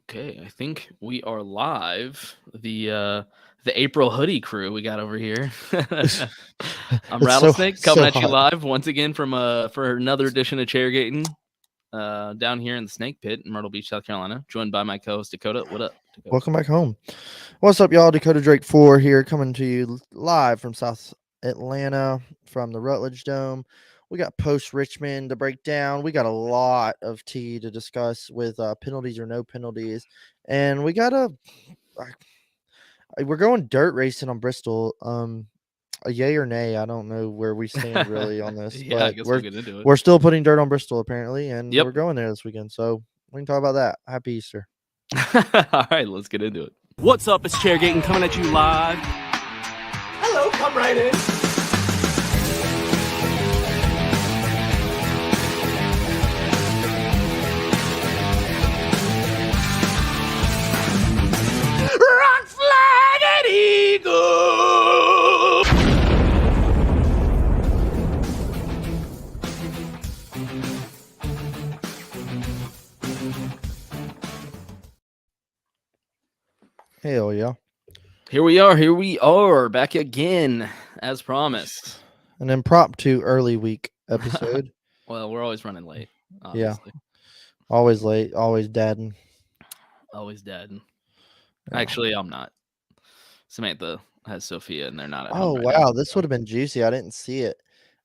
Okay, I think we are live. The April hoodie crew we got over here. I'm It's so Rattlesnake coming so at you hot. live once again from for another edition of Chairgatin. Down here in the Snake Pit in Myrtle Beach, South Carolina, joined by my co-host Dakota. What up, Dakota? Welcome back home. What's up, y'all? Dakota Drake 4 here, coming to you live from South Atlanta from the Rutledge Dome. We got post Richmond to break down. We got a lot of tea to discuss with penalties or no penalties, and we're going dirt racing on Bristol. A yay or nay? I don't know where we stand really on this, Yeah, I but guess we'll we're get into it. we're still putting dirt on Bristol apparently, and Yep. we're going there this weekend. So we can talk about that. Happy Easter. All right, let's get into it. What's up? It's Chairgatin coming at you live. Hello, come right in. Rock, flag, and eagle. Hell yeah. Here we are, back again, as promised. An impromptu early week episode. Well, we're always running late, obviously. Always late, always dadding. Always dead. Yeah. Actually, I'm not. Samantha has Sophia, and they're not at Oh home right now, wow, this so- would have been juicy. I didn't see it.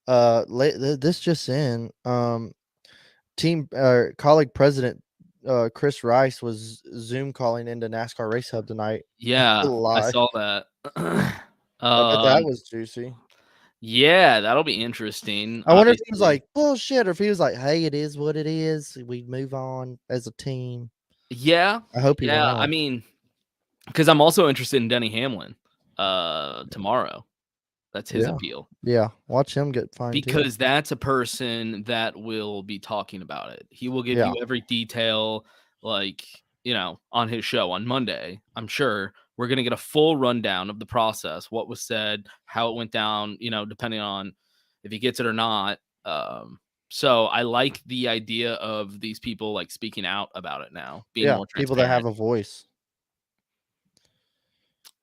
This just in. Team colleague president Chris Rice was Zoom calling into NASCAR Race Hub tonight. Yeah, I Live. saw that. I bet that was juicy. Yeah, that'll be interesting. I wonder if he was Obviously. like bullshit, or if he was like, "Hey, it is what it is. We move on as a team." Yeah, I hope he went yeah. I on. mean, because I'm also interested in Denny Hamlin tomorrow. That's his Yeah. appeal. Yeah, watch him get fined too. Because that's a person that will be talking about it. He will give Yeah. you every detail, like, on his show on Monday. I'm sure we're going to get a full rundown of the process, what was said, how it went down, depending on if he gets it or not. So I like the idea of these people like speaking out about it now, being more People that have transparent. a voice.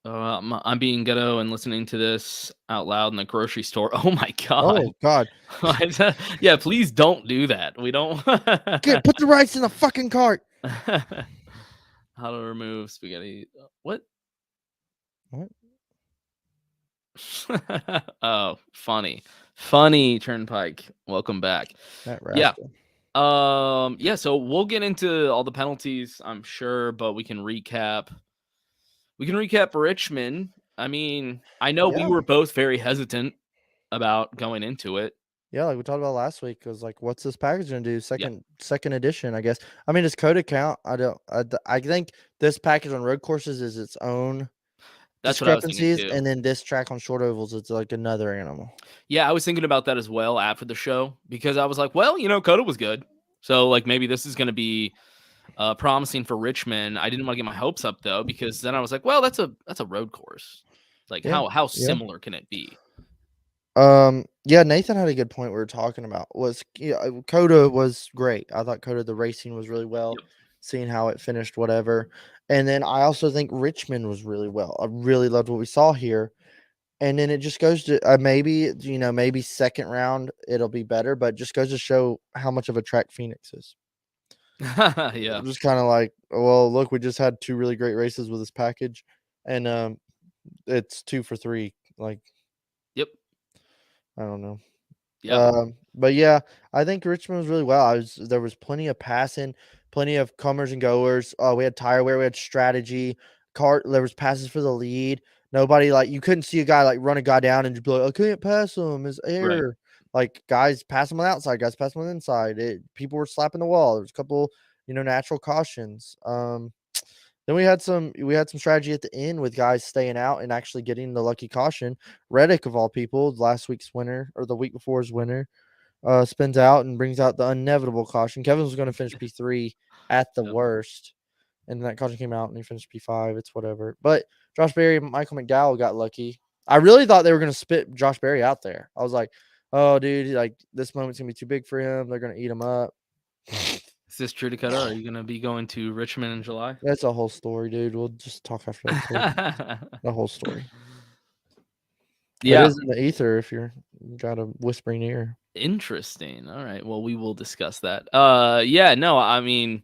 I'm being ghetto and listening to this out loud in the grocery store. Oh my Oh god. God! Yeah, please don't do that. We don't. Put the rice in the fucking cart. How to remove spaghetti? What? What? Oh, funny Turnpike. Welcome back. That Yeah. rascal. Yeah. So we'll get into all the penalties, I'm sure, but we can recap. We can recap Richmond. I mean, I know we Yeah. were both very hesitant about going into it. Yeah, like we talked about last week, was like, what's this package gonna do? Yeah. Second edition, I guess. I mean, does Coda count? I think this package on road courses is its own That's what I was thinking discrepancies, too. and then this track on short ovals, it's like another animal. Yeah, I was thinking about that as well after the show because I was like, well, Coda was good. So like maybe this is going to be promising for Richmond. I didn't want to get my hopes up though, because then I was like, well, that's a road course. Like how similar can it be? Yeah, Nathan had a good point we were talking about. Coda was great. I thought Coda, the racing was really well, seeing how it finished, whatever. And then I also think Richmond was really well. I really loved what we saw here. And then it just goes to maybe second round it'll be better, but just goes to show how much of a track Phoenix is. Yeah. Just kind of like, well, look, we just had two really great races with this package, and it's 2 for 3. Like, Yep. I don't know. Yeah. But yeah, I think Richmond was really well. There was plenty of passing, plenty of comers and goers. We had tire wear, we had strategy. There was passes for the lead. Nobody, like, you couldn't see a guy like run a guy down and just be like, I can't pass him. His air. Right. Like, guys pass him on the outside, guys pass him on the inside. People were slapping the wall. There was a couple, natural cautions. Then we had some strategy at the end with guys staying out and actually getting the lucky caution. Reddick, of all people, last week's winner or the week before's winner, spins out and brings out the inevitable caution. Kevin was going to finish P3 at the worst, and that caution came out and he finished P5. It's whatever. But Josh Berry and Michael McDowell got lucky. I really thought they were going to spit Josh Berry out there. I was like, oh, dude, like, this moment's going to be too big for him. They're going to eat him up. this true, Dakota? Are you gonna be going to Richmond in July? That's a whole story, dude. We'll just talk after that too. The whole story. It Yeah, is in the ether if you got a whispering ear. interesting. All right. Well, we will discuss that. Yeah, no, I mean,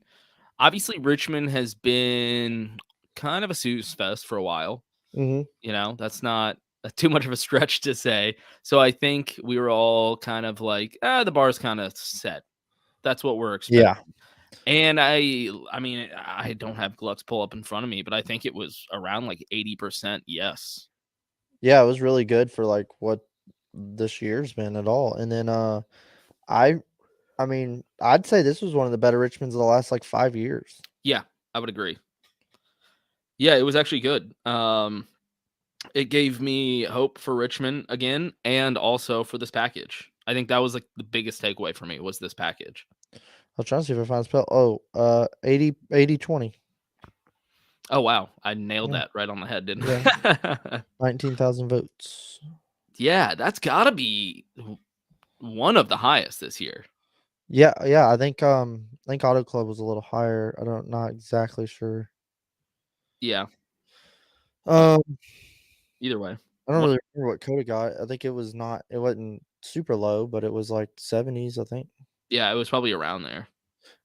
obviously Richmond has been kind of a snooze fest for a while. Mm-hmm. You know, that's not too much of a stretch to say. So I think we were all kind of like, the bar's kind of set. That's what we're expecting. Yeah. And I mean, I don't have Gluck's pull up in front of me, but I think it was around like 80% yes. Yeah, it was really good for like what this year's been at all. And then I mean, I'd say this was one of the better Richmonds of the last like 5 years. Yeah, I would agree. Yeah, it was actually good. It gave me hope for Richmond again, and also for this package. I think that was like the biggest takeaway for me was this package. I'll try to see if I find spell. Oh, 80-20. Oh wow, I nailed Yeah. that right on the head, didn't Yeah. I? 19,000 votes. Yeah, that's got to be one of the highest this year. Yeah, I think Auto Club was a little higher. Not exactly sure. Yeah, Um, either way. I don't really remember what Coda got. I think it wasn't super low, but it was like 70s, I think. Yeah, it was probably around there.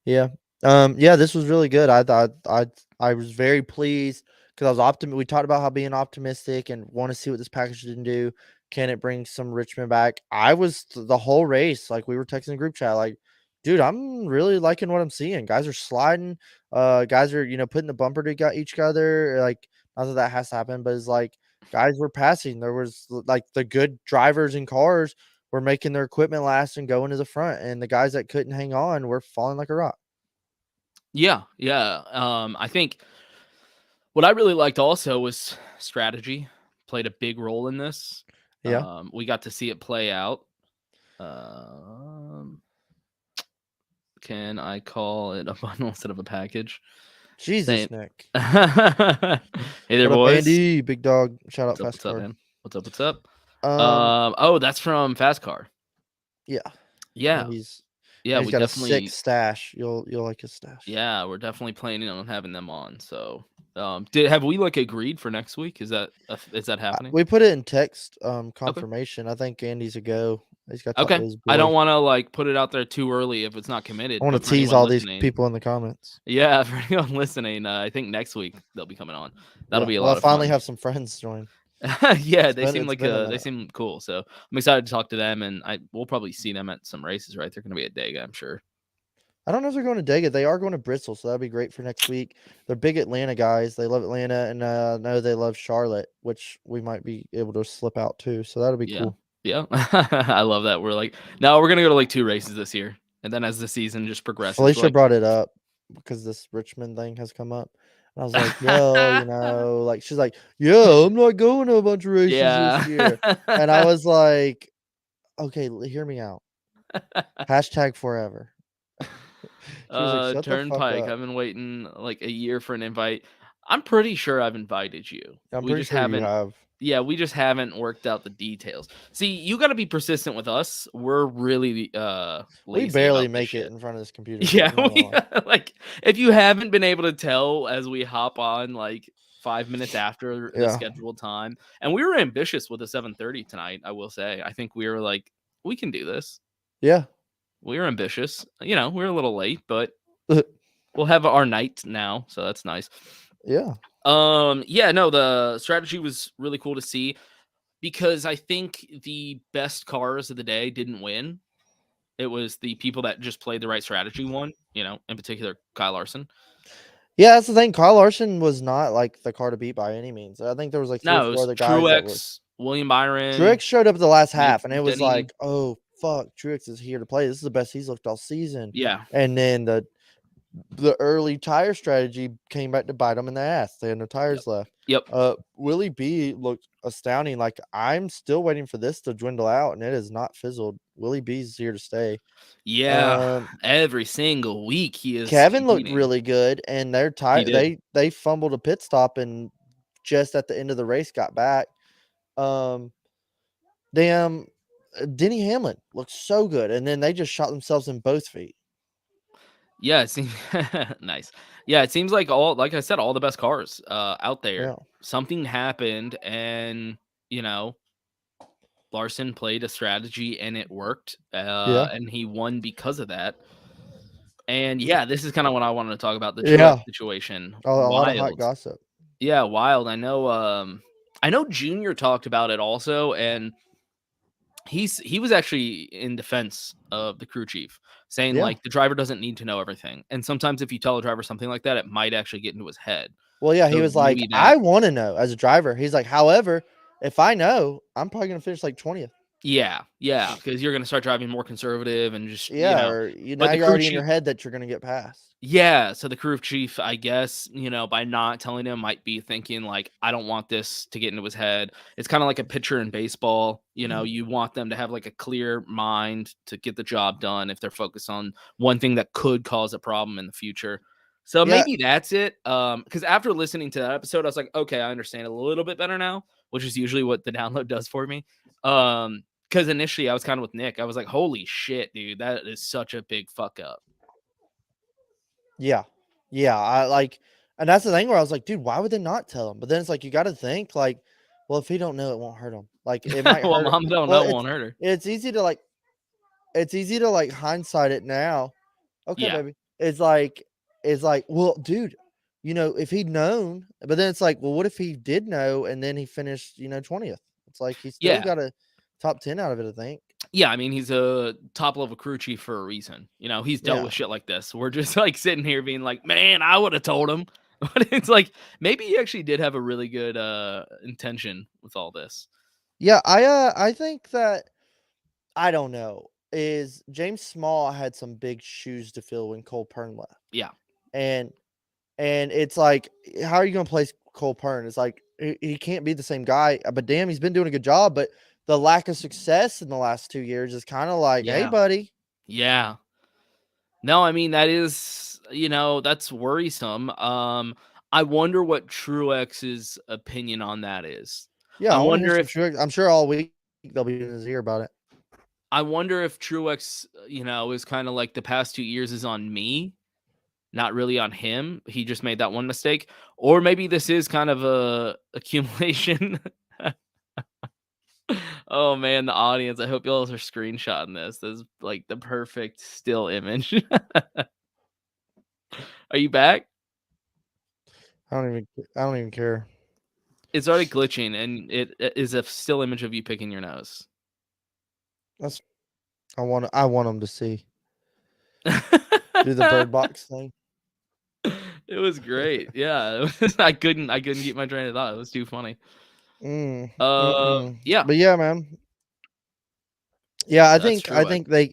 Yeah. Yeah, this was really good. I was very pleased because I was optimistic. We talked about how being optimistic and want to see what this package can do. Can it bring some Richmond back? I was the whole race, like we were texting the group chat, like, dude, I'm really liking what I'm seeing. Guys are sliding. Guys are, putting the bumper to each other. Like, not that that has to happen, but it's like guys were passing. There was like the good drivers and cars were making their equipment last and going to the front, and the guys that couldn't hang on were falling like a rock. Yeah. I think what I really liked also was strategy played a big role in this. Yeah. We got to see it play out. Can I call it a bundle instead of a package? Jesus, Nick. Hey there, What up, boys. Andy? Big dog. Shout out Fast What's up, Car. man? What's up? Um, That's from Fast Car. Yeah. Yeah. He's Yeah, we got definitely a sick stash. You'll like his stash. Yeah, we're definitely planning on having them on. So, have we like agreed for next week? Is that happening? We put it in text confirmation. I think Andy's a go. He's got to talk to Okay. his boy. I don't want to like put it out there too early if it's not committed. I want but to for tease anyone all these listening- people in the comments. Yeah, for anyone listening, I think next week they'll be coming on. That'll be a lot I'll of finally fun. have some friends join. Yeah, they been seem cool. So I'm excited to talk to them, and we'll probably see them at some races, right? They're going to be at Dega, I'm sure. I don't know if they're going to Dega. They are going to Bristol, so that'd be great for next week. They're big Atlanta guys. They love Atlanta, and I know they love Charlotte, which we might be able to slip out too. So that'll be cool. Yeah, I love that. We're like, no, we're gonna go to like 2 races this year, and then as the season just progresses, Felicia brought it up because this Richmond thing has come up. And I was like, yo, like she's like, yeah, I'm not going to a bunch of races this year. And I was like, okay, hear me out. Hashtag forever. Like, Turnpike. I've been waiting like a year for an invite. I'm pretty sure I've invited you. I'm pretty sure you have. Yeah, we just haven't worked out the details. See, you got to be persistent with us. We're really lazy. We barely make it in front of this computer. Yeah, like if you haven't been able to tell as we hop on like 5 minutes after the scheduled time, and we were ambitious with the 7:30 tonight. I will say, I think we were like, we can do this. Yeah, we were ambitious. We're a little late, but we'll have our night now, so that's nice. Yeah. Yeah, no, the strategy was really cool to see because I think the best cars of the day didn't win. It was the people that just played the right strategy won, in particular Kyle Larson. Yeah, that's the thing. Kyle Larson was not like the car to beat by any means. I think there was like 3 or 4 other guys. Truex, William Byron. Truex showed up at the last half, and it was like, oh, fuck, Truex is here to play. This is the best he's looked all season. Yeah. And then the early tire strategy came back to bite them in the ass. They had no tires left. Yep. Willie B looked astounding. Like, I'm still waiting for this to dwindle out, and it has not fizzled. Willie B's here to stay. Yeah. Every single week he is. Kevin looked really good, and their tire they fumbled a pit stop and just at the end of the race got back. Denny Hamlin looked so good, and then they just shot themselves in both feet. Yeah, it seems nice. Yeah, it seems like like I said, all the best cars out there. Yeah. Something happened, and you know, Larson played a strategy, and it worked. Yeah. And he won because of that. And yeah, this is kind of what I wanted to talk about, the Truex Yeah. situation. A lot of hot Wild. gossip. Yeah, wild. I know Junior talked about it also, and he was actually in defense of the crew chief, saying Yeah. like the driver doesn't need to know everything. And sometimes if you tell a driver something like that, it might actually get into his head. Well, yeah, he So was like, maybe I that. want to know as a driver. He's like, however, if I know, I'm probably gonna finish like 20th. Yeah, yeah, because you're gonna start driving more conservative and just, Yeah, or you but now the you're crew already in chief. your head that you're gonna get passed. Yeah, so the crew chief, I guess, by not telling him might be thinking like, I don't want this to get into his head. It's kind of like a pitcher in baseball. You want them to have like a clear mind to get the job done if they're focused on one thing that could cause a problem in the future. So Yeah, maybe that's it. Because after listening to that episode, I was like, okay, I understand a little bit better now, which is usually what the download does for me. Because initially I was kind of with Nick. I was like, holy shit, dude, that is such a big fuck up. yeah, yeah. I like, and that's the thing where I was like, dude, why would they not tell him? But then it's like you got to think like, well, if he don't know, it won't hurt him. Like it might Well, hurt. mom don't Well, know won't hurt her. it's easy to like, hindsight it now. Okay, Yeah. baby. It's like, well, dude, if he'd known, but then it's like, well, what if he did know and then he finished, 20th? It's like he still Yeah. got a top 10 out of it, I think. Yeah, I mean, he's a top level crew chief for a reason. He's dealt Yeah. with shit like this. We're just like sitting here being like, man, I would have told him. But it's like maybe he actually did have a really good intention with all this. Yeah, I think that I don't know. Is James Small had some big shoes to fill when Cole Pern left. Yeah. And it's like, how are you gonna place Cole Pern? It's like he can't be the same guy. But damn, he's been doing a good job. But the lack of success in the last 2 years is kind of like, hey, Yeah. buddy. Yeah. No, I mean that is, that's worrisome. I wonder what Truex's opinion on that is. Yeah, I I want to hear wonder some if Truex. I'm sure all week they'll be in his ear about it. I wonder if Truex, is kind of like the past 2 years is on me, not really on him. He just made that one mistake. Or maybe this is kind of a accumulation. Oh man, the audience. I hope y'all are screenshotting this. This is like the perfect still image. Are you back? I don't even care. It's already glitching, and it is a still image of you picking your nose. That's I want them to see. Do the bird box thing. It was great. Yeah, I couldn't keep my train of thought. It was too funny. Yeah. But yeah, man. Yeah, That's I Truex. think they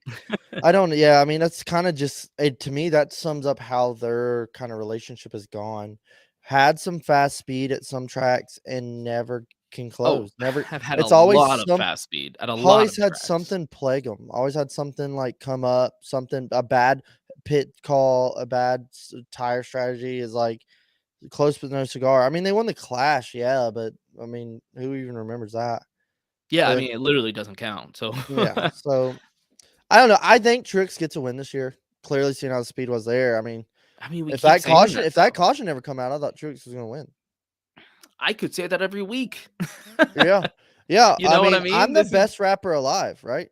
I don't yeah, I mean that's kind of just to me that sums up how their kind of relationship has gone. Had some fast speed at some tracks and never can Oh, close. Never I've had a it's always lot of some fast speed at a lot always of had tracks. something plague them. Always had something like come up, something a bad pit call, a bad tire strategy is like close but no cigar. I mean, they won the Clash, yeah, but I mean, who even remembers that? Yeah, I But mean, it literally doesn't count. So yeah, so I don't know. I think Trix gets a win this year. Clearly, seeing how the speed was there. I mean, I mean, we keep saying that if though. that caution never come out, I thought Trix was going to win. I could say that every week. Yeah, yeah. You I know what I mean, I'm mean? the This is best rapper alive, right?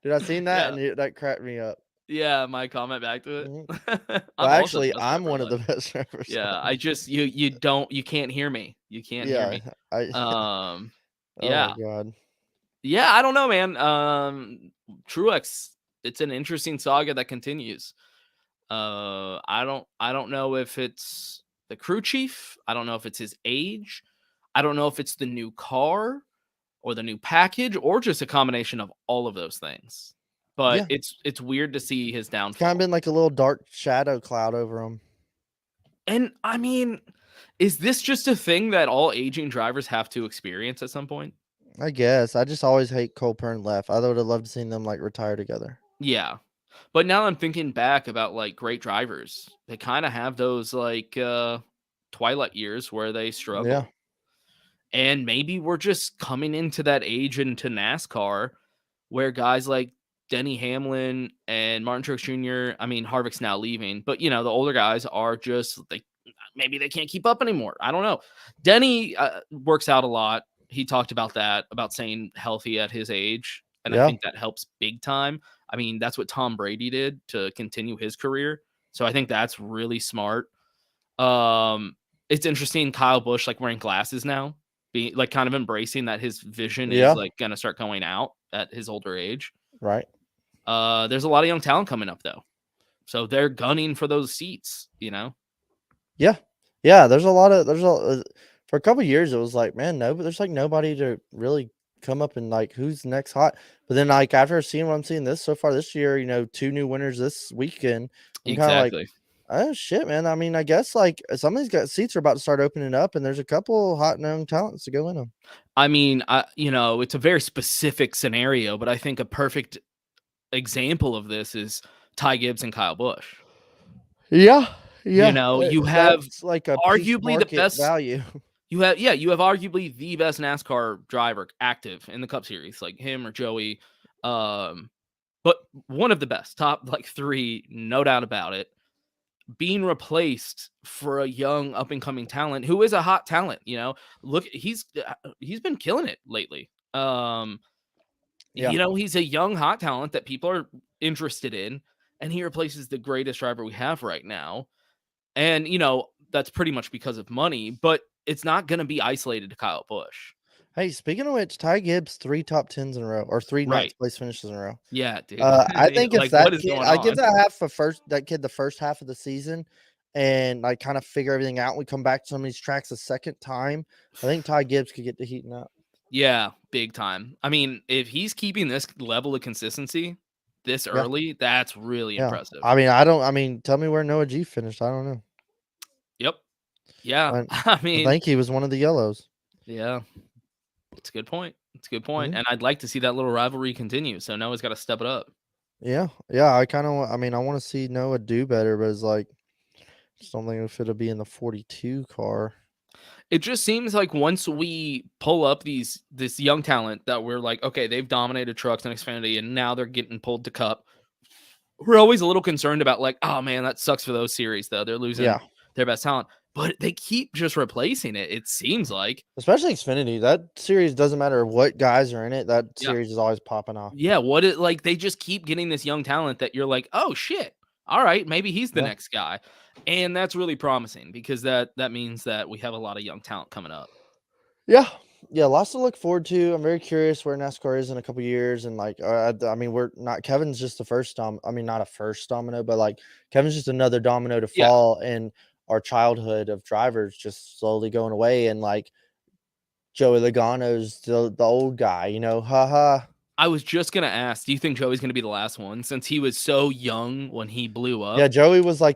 Did I seen that Yeah. and that cracked me up? Yeah, my comment back to it. Mhm. Well, I'm also the actually, best I'm rapper one of alive. the best rappers Yeah, I alive. just you can't hear me. You can't hear Yeah, me. I. Um, Oh my yeah. god. Yeah, I don't know, man. Truex, it's an interesting saga that continues. I don't know if it's the crew chief. I don't know if it's his age. I don't know if it's the new car or the new package or just a combination of all of those things. But Yeah, it's weird to see his it's kind of downfall. been like a little dark shadow cloud over him. And I mean, is this just a thing that all aging drivers have to experience at some point? I guess. I just always hate Cole Pern left. I would have loved to seen them like retire together. Yeah. But now I'm thinking back about like great drivers. They kind of have those like twilight years where they Yeah. struggle. And maybe we're just coming into that age into NASCAR where guys like Denny Hamlin and Martin Truex Jr. I mean, Harvick's now leaving, but the older guys are just maybe they can't keep up anymore. I don't know. Denny works out a lot. He talked about that, about staying healthy at his age, and I Yeah. think that helps big time. I mean, that's what Tom Brady did to continue his career. So I think that's really smart. It's interesting Kyle Busch wearing glasses now, being kind of embracing that his vision is Yeah. gonna start going out at his older age. Right. There's a lot of young talent coming up though. So they're gunning for those seats, Yeah. Yeah. For a couple years, it was like, man, no, but there's nobody to really come up and who's next hot. But then after seeing what I'm seeing so far this year, 2 new winners this weekend, I'm kind of like, Exactly. oh shit, man. I mean, I guess some of these seats are about to start opening up, and there's a couple hot young talents to go in them. I mean, it's a very specific scenario, but I think a perfect example of this is Ty Gibbs and Kyle Busch. Yeah. Yeah. You have That's like a peak arguably the market best value. you have arguably the best NASCAR driver active in the Cup Series, like him or Joey. But one of the best, top 3, no doubt about it, being replaced for a young up and coming talent who is a hot talent. Look, he's been killing it lately. Yeah. He's a young hot talent that people are interested in, and he replaces the greatest driver we have right now. And that's pretty much because of money, but it's not going to be isolated to Kyle Busch. Hey, speaking of which, Ty Gibbs 3 top 10s in a row, or 3 Right. ninth place finishes in a row. Yeah, dude. I think if what that is kid, going I give on? that kid the first half of the season, and kind of figure everything out. We come back to some of these tracks a second time. I think Ty Gibbs could get to heating up. Yeah, big time. I mean, if he's keeping this level of consistency this early, that's really impressive. I mean, tell me where Noah G finished. I don't know. Yep. Yeah. I mean, think he was one of the yellows. yeah. It's a good point. Mhm. And I'd like to see that little rivalry continue. So Noah's got to step it up. Yeah. I want to see Noah do better, but it's just don't think if it'll be in the 42 car. It just seems like once we pull up this young talent that we're like, okay, they've dominated trucks and Xfinity, and now they're getting pulled to Cup. We're always a little concerned about oh man, that sucks for those series though. They're losing their best talent, but they keep just replacing it. It seems like, especially Xfinity, that series doesn't matter what guys are in it. That series is always popping off. Yeah, they just keep getting this young talent that you're like, oh shit, all right, maybe he's the next guy, and that's really promising because that means that we have a lot of young talent coming up. Yeah, lots to look forward to. I'm very curious where NASCAR is in a couple years, and I mean, we're not. Kevin's just the first not a first domino, but Kevin's just another domino to fall in our childhood of drivers just slowly going away, and Joey Logano's the old guy, haha. I was just gonna ask, do you think Joey's gonna be the last one since he was so young when he blew up? Yeah, Joey was I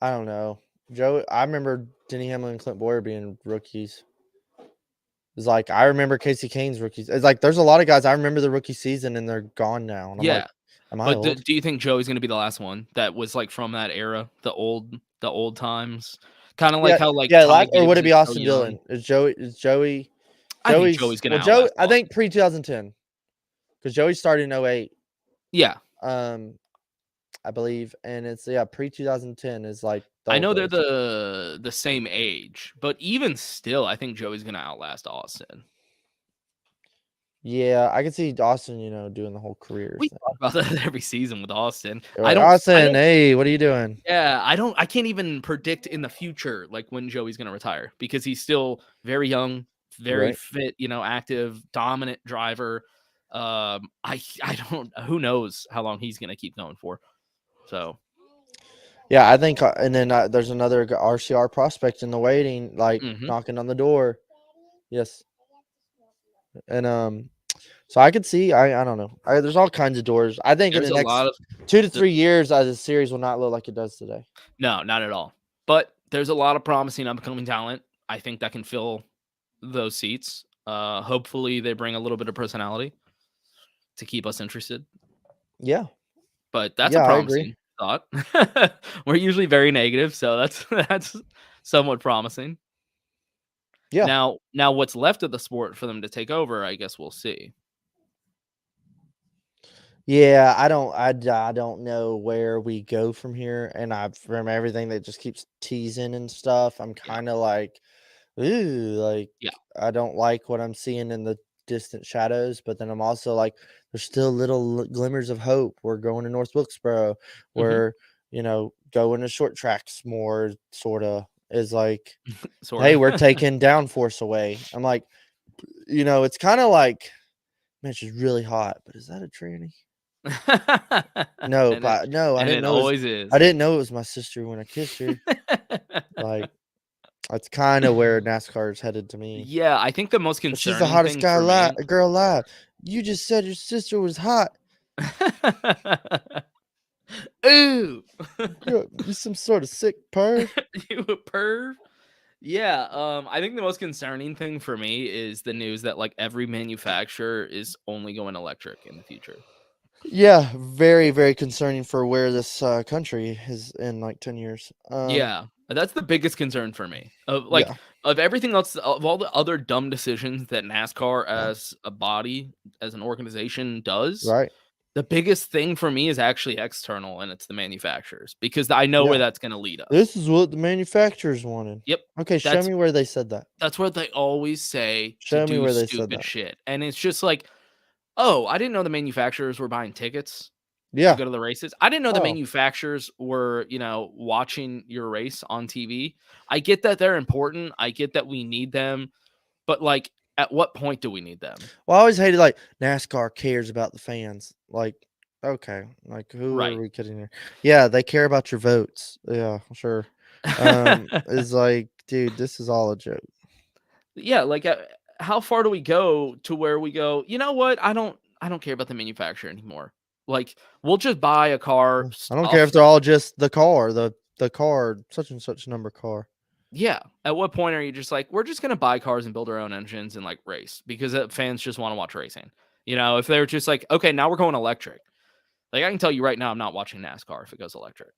don't know. I remember Denny Hamlin and Clint Boyer being rookies. It's I remember Casey Kane's rookies. It's there's a lot of guys I remember the rookie season and they're gone now. And I'm am I old? Do you think Joey's gonna be the last one that was from that era, the old times? Kind of how or would it be Austin Dillon? Is Joey? I think Joey's gonna outlast I think pre 2010 because Joey started in 08. Yeah. I believe, and it's pre 2010 is I know they're the same age, but even still, I think Joey's gonna outlast Austin. Yeah, I can see Austin, doing the whole career. We talk about that every season with Austin. Austin, hey, what are you doing? Yeah, I can't even predict in the future when Joey's gonna retire because he's still very young, very fit, active, dominant driver. I don't. Who knows how long he's gonna keep going for? So. Yeah, I think, and then there's another RCR prospect in the waiting, knocking on the door. Yes. And so I could see, I don't know. There's all kinds of doors. I think in the next 2 to 3 years, the series will not look like it does today. No, not at all. But there's a lot of promising upcoming talent. I think that can fill those seats. Hopefully, they bring a little bit of personality to keep us interested. Yeah. But that's a promising thought. We're usually very negative, so that's somewhat promising. Yeah. Now what's left of the sport for them to take over, I guess we'll see. Yeah, I don't know where we go from here, and from everything that just keeps teasing and stuff, I'm Yeah. kind of like, ooh, like Yeah. I don't like what I'm seeing in the distant shadows, but then I'm also like, there's still little glimmers of hope. We're going to North Wilkesboro. Hmm. We're, going to short tracks more, sort of is like, Sort hey, of. we're taking downforce away. I'm like, it's kind of like, man, she's really hot, but is that a tranny? No, and it but no, and it always I is. didn't know it was my sister when I kissed her. Like, that's kinda where NASCAR is headed to me. Yeah, I think the most But she's the concerning hottest thing for me. girl alive. You just said your sister was hot. Ooh, You some sort of sick perv. you a perv. Yeah, I think the most concerning thing for me is the news that like every manufacturer is only going electric in the future. Yeah, very, very concerning for where this, country is in, like, 10 years. Yeah, that's the biggest concern for me. Of like Yeah, of everything else, of all the other dumb decisions that NASCAR as a body, as an organization does, right. the biggest thing for me is actually external, and it's the manufacturers because I know where Yeah. that's going to lead us. This is what the manufacturers wanted. Yep, Okay, show that's me where they said that. that's what they always say to Show me do where they said stupid that. shit, and it's just like, oh, I didn't know the manufacturers were buying tickets to Yeah. go to the races. I didn't know the Oh. manufacturers were, watching your race on TV. I get that they're important. I get that we need them, but like, at what point do we need them? Well, I always hated, like, NASCAR cares about the fans. Like, okay, like, who are Right. we kidding here? Yeah, they care about your votes. Yeah, sure. Is like, dude, this is all a joke. Yeah. Like, how far do we go to where we go? You know what? I don't care about the manufacturer anymore. Like, we'll just buy a car I don't care if off. they're all just the car, such and such number car. Yeah. At what point are you just like, we're just gonna buy cars and build our own engines and like race because fans just want to watch racing? If they're just like, okay, now we're going electric. Like, I can tell you right now, I'm not watching NASCAR if it goes electric.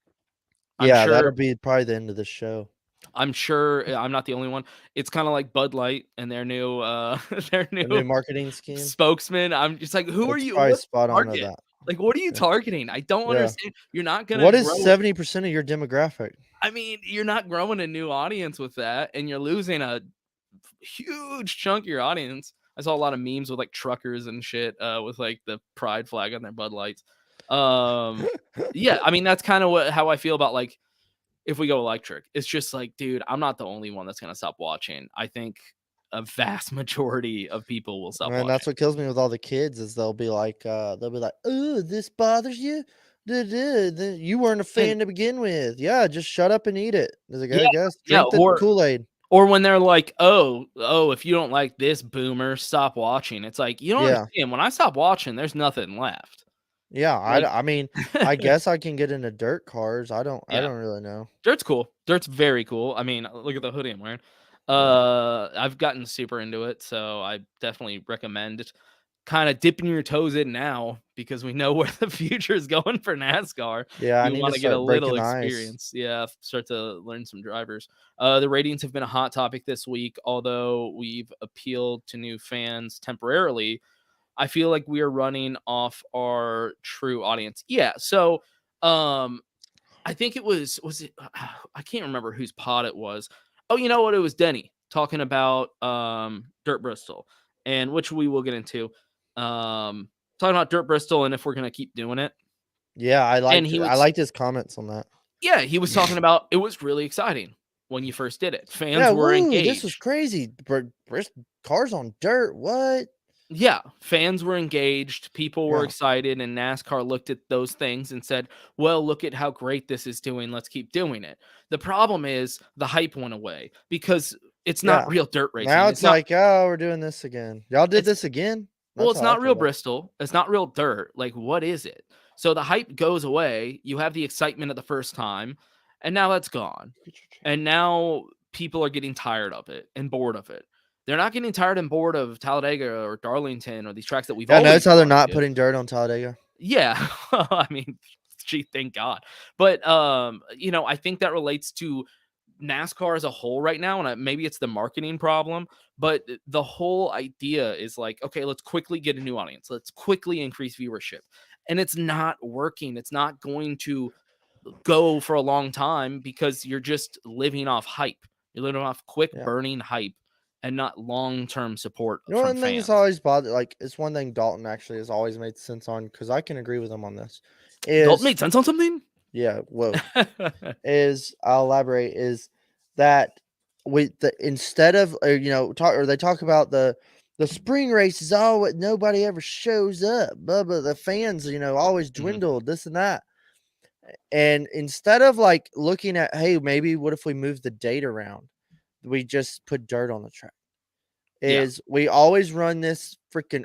I'm Yeah, that'll sure. be probably the end of the show. I'm sure I'm not the only one. It's kind of like Bud Light and their new their The new new marketing scheme. spokesman. I'm just like, who are It's you? probably What's spot on to target? that. Like, what are you Yeah. targeting? I don't Yeah. understand. You're not gonna What is grow. 70% of your demographic? I mean, you're not growing a new audience with that, and you're losing a huge chunk of your audience. I saw a lot of memes with like truckers and shit, with like the pride flag on their Bud Lights. Um, yeah, I mean that's kind of how I feel about like if we go electric. It's just like, dude, I'm not the only one that's gonna stop watching. I think a vast majority of people will stop And that's watching. what kills me with all the kids is they'll be like, "Oh, this bothers you? Duh, duh, you weren't a And fan to begin with. Yeah, just shut up and eat it." I was like, yeah, I guess yeah, drink the Kool-Aid. or when they're like, oh, if you don't like this boomer, stop watching. It's like, you don't Yeah. understand. When I stop watching, there's nothing left. Yeah, Like I mean, I guess I can get into dirt cars. I yeah. don't really know. Dirt's cool. Dirt's very cool. I mean, look at the hoodie I'm wearing. Yeah. I've gotten super into it, so I definitely recommend it. Kind of dipping your toes in now because we know where the future is going for NASCAR. Yeah, I You need to want to get a start little breaking the ice. experience. Yeah, start to learn some drivers. The ratings have been a hot topic this week, although we've appealed to new fans temporarily. I feel like we are running off our true audience. Yeah, so um I think was it I can't remember whose pod it was. Oh, you know what? It was Denny talking about Dirt Bristol, and which we will get into. Talking about Dirt Bristol and if we're gonna keep doing it. Yeah, And he I was liked his comments on that. yeah, he was talking about it was really exciting when you first did it. Yeah, Fans were woo, this was engaged. crazy. Cars on dirt. What? Yeah, fans were engaged, people were Yeah. excited, and NASCAR looked at those things and said, "Well, look at how great this is doing. Let's keep doing it." The problem is the hype went away because it's not Yeah. real dirt Now racing. it's like, "Oh, we're doing this again." Y'all did It's this again? well, That's it's how I not feel real about it. Bristol. It's not real dirt. Like, what is it? So the hype goes away. You have the excitement of the first time, and now that's gone. And now people are getting tired of it and bored of it. They're not getting tired and bored of Talladega or Darlington or these tracks that we've Yeah, always notice how they're gone not to. putting dirt on Talladega? Yeah. I mean, gee, thank God. But I think that relates to NASCAR as a whole right now, and maybe it's the marketing problem, but the whole idea is like, okay, let's quickly get a new audience. Let's quickly increase viewership. and it's not working. It's not going to go for a long time because you're just living off hype. You're living off quick Yeah. burning hype and not long-term support You know, from one thing that's fans. always bothered, like, it's one thing Dalton actually has always made sense on, because I can agree with him on this. Dalton Is made sense on something? yeah, whoa. Is I'll elaborate is that instead of they talk about the spring races. Oh, nobody ever shows up. Blah blah. The fans, always dwindled. This and that. And instead of like looking at, hey, maybe what if we move the date around? We just put dirt on the track. Yeah. We always run this freaking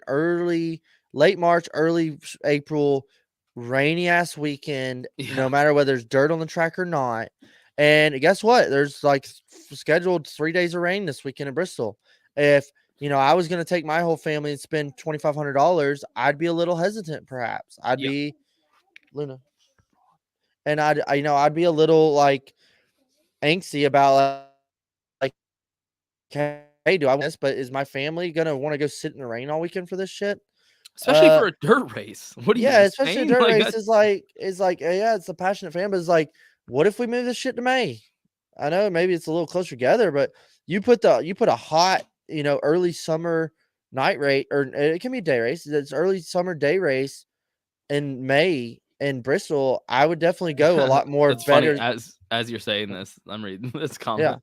late March, early April, rainy ass weekend, Yeah. no matter whether there's dirt on the track or not. And guess what? There's like scheduled 3 days of rain this weekend in Bristol. If I was going to take my whole family and spend $2,500, I'd be a little hesitant, perhaps. I'd Yeah. be Luna, and I'd be a little like angsty about like, hey, do I want this? But is my family gonna want to go sit in the rain all weekend for this shit? Especially for a dirt race. What are you Yeah, especially a insane? dirt Like, race is like yeah, it's a passionate fan, but it's like, what if we move this shit to May? I know maybe it's a little closer together, but you put a hot, early summer night race, or it can be day race. It's early summer day race in May in Bristol. I would definitely go a lot more It's funny better. as you're saying this, I'm reading this Yeah. comment.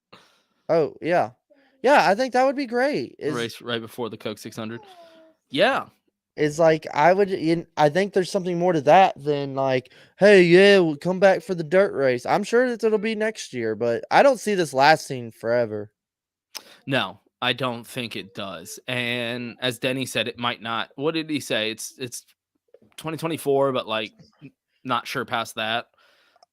Oh yeah, yeah. I think that would be great. Race right before the Coke 600. Yeah. Is like I think there's something more to that than like, hey, yeah, we'll come back for the dirt race. I'm sure that it'll be next year, but I don't see this lasting forever. No, I don't think it does. And as Denny said, it might not. What did he say? It's 2024, but like not sure past that.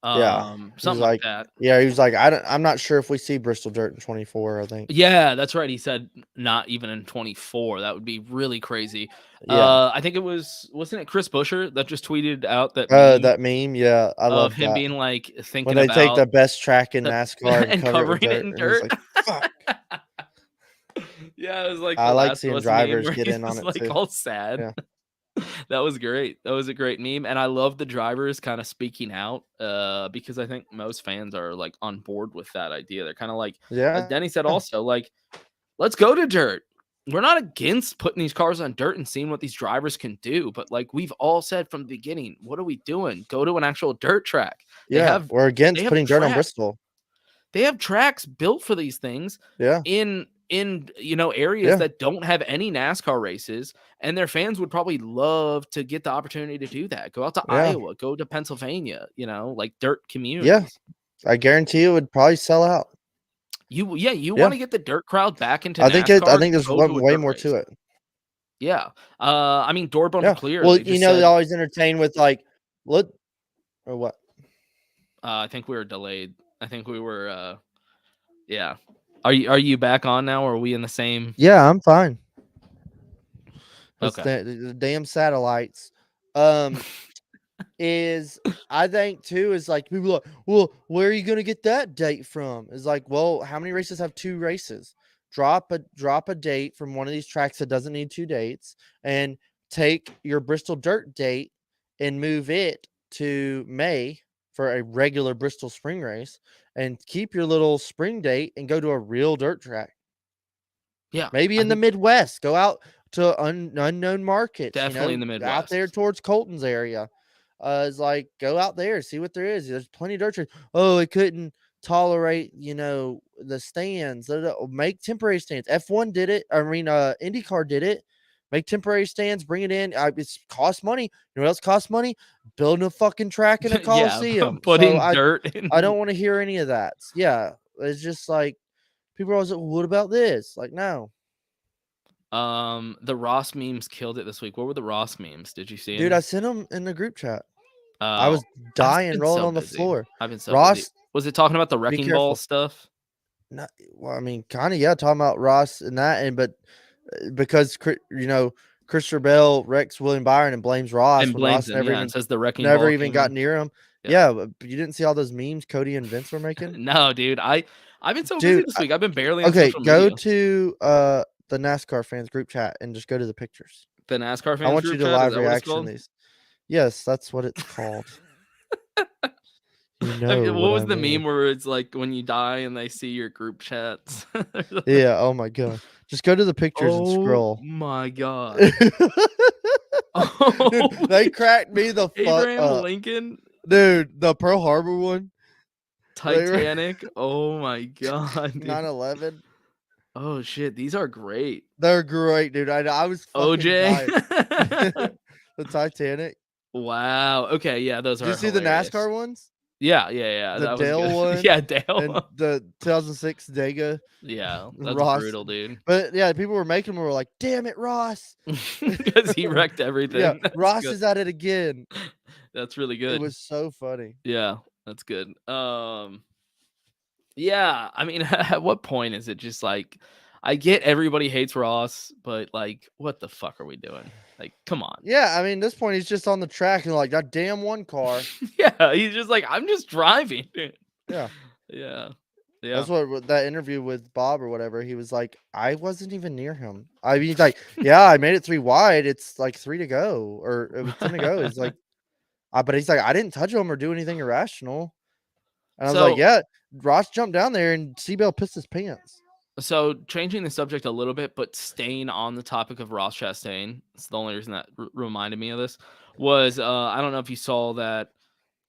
Yeah, he's Something like like, that. yeah, he was like, I'm not sure if we see Bristol dirt in 24. I think. Yeah, that's right. He said not even in 24. That would be really crazy. Yeah. I think wasn't it Chris Buescher that just tweeted out that That meme. Yeah, I of love him that. being like When thinking they take the about best track in the NASCAR and and cover it covering with it dirt, in and he's dirt. like, fuck. Yeah, it was like I the like Last of seeing Us meme drivers where get he's in on just it like too. all sad. Yeah. That was great. That was a great meme, and I love the drivers kind of speaking out because I think most fans are like on board with that idea. They're kind of like, as Yeah. Denny said, also like, let's go to dirt. We're not against putting these cars on dirt and seeing what these drivers can do, but like we've all said from the beginning, what are we doing? Go to an actual dirt track. Yeah, we're against putting dirt on tracks. Bristol. They have tracks built for these things. Yeah. In areas that don't have any NASCAR races, and their fans would probably love to get the opportunity to do that. Go out to Iowa, go to Pennsylvania, like dirt communities. Yeah, I guarantee it would probably sell out. You want to get the dirt crowd back into I NASCAR. think there's way more to it. Yeah. I mean, door bumper clear. Well, they always entertain with like, look, or what? I think we were delayed. I think we were. Yeah. Are you back on now? Or are we in the same? Yeah, I'm fine. Okay. The damn satellites. Is I think too is like people are like, well, where are you gonna get that date from? Is like, well, how many races have 2 races? Drop a date from one of these tracks that doesn't need 2 dates, and take your Bristol dirt date and move it to May for a regular Bristol spring race, and keep your little spring date and go to a real dirt track. Yeah, maybe in the Midwest, go out to unknown markets. Definitely in the Midwest, out there towards Colton's area. It's like, go out there, see what there is. There's plenty of dirt tracks. Oh, it couldn't tolerate, the stands. Make temporary stands. F1 did it. I mean, IndyCar did it. Make temporary stands, bring it in. It's cost money. You know what else costs money? Building a fucking track in a coliseum. Putting dirt in. I don't want to hear any of that. Yeah, it's just like, people are always like, what about this? Like, no. The Ross memes killed it this week. What were the Ross memes? Did you see Dude, them? I sent them in the group chat. I was dying, rolling on the floor. I've been so Ross, busy. Was it talking about the wrecking ball stuff? No, well, I mean, kind of, yeah, talking about Ross and that, but because Christopher Bell wrecks William Byron and blames Ross, and blames Ross him, says the wrecking never ball even got near him. Yeah, but you didn't see all those memes Cody and Vince were making? No, dude. I've been so busy this week. I've been barely on social go media. to the NASCAR fans group chat and just go to the pictures. The NASCAR fans I want group you to chat? live reaction these. Yes, that's what it's called. You know What what was I the mean. meme where it's like when you die and they see your group chats? Yeah, oh my god. Just go to the pictures and Oh scroll. my god. Dude, they Holy cracked me the fuck Abraham up. Lincoln, Dude, the Pearl Harbor one. They were Titanic. Oh my god, dude. 9/11. Oh shit, these are great. They're great, dude. I was fucking OJ. dying. The Titanic. Wow. Okay, yeah, those Did you are see the hilarious. NASCAR ones? Yeah, The that was Dale good. one Yeah, and Dale. the 2006 Dega Yeah, that's Ross. brutal, dude. But yeah, people were making them were like, "Damn it, Ross." Because he wrecked Yeah, everything. That's Ross good. is at it again. That's really It good. was so funny. Yeah, that's good. Yeah, I mean, at what point is it just like I get everybody hates Ross, but like, what the fuck are we doing? Like, come on. Yeah, I mean, this point he's just on the track and like that damn one car. Yeah, he's just like, I'm just driving. Yeah. Yeah. Yeah. That's what that interview with Bob or whatever, he was like, I wasn't even near him. I mean, he's like, yeah, I made it 3 wide. It's like 3 to go, or it was 10 to go. He's like, but he's like, I didn't touch him or do anything irrational. And I was like, So yeah, Ross jumped down there and Seabell pissed his pants. So changing the subject a little bit, but staying on the topic of Ross Chastain, it's the only reason that reminded me of this was I don't know if you saw that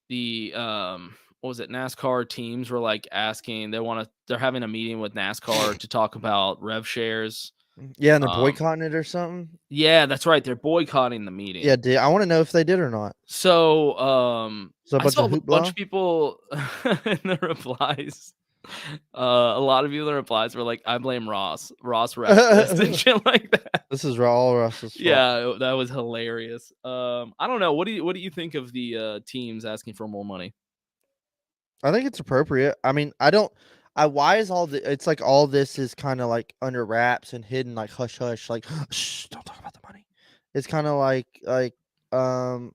the what was it, NASCAR teams were like asking they're having a meeting with NASCAR to talk about rev shares. Yeah, and they're Um boycotting it or something. yeah, that's right. They're boycotting the Yeah, meeting. I want to know if they did or not. So So a I bunch saw of a bunch hoopla. of people in the replies. A lot of people in the replies were like, I blame Ross. Ross wrecked this and shit like that. This is all Russ's fault. Yeah, that was hilarious. I don't know. What do you think of the teams asking for more money? I think it's appropriate. I mean, I don't. Why is all the? It's like all this is kind of like under wraps and hidden, like hush hush, like shh, don't talk about the money. It's kind of um,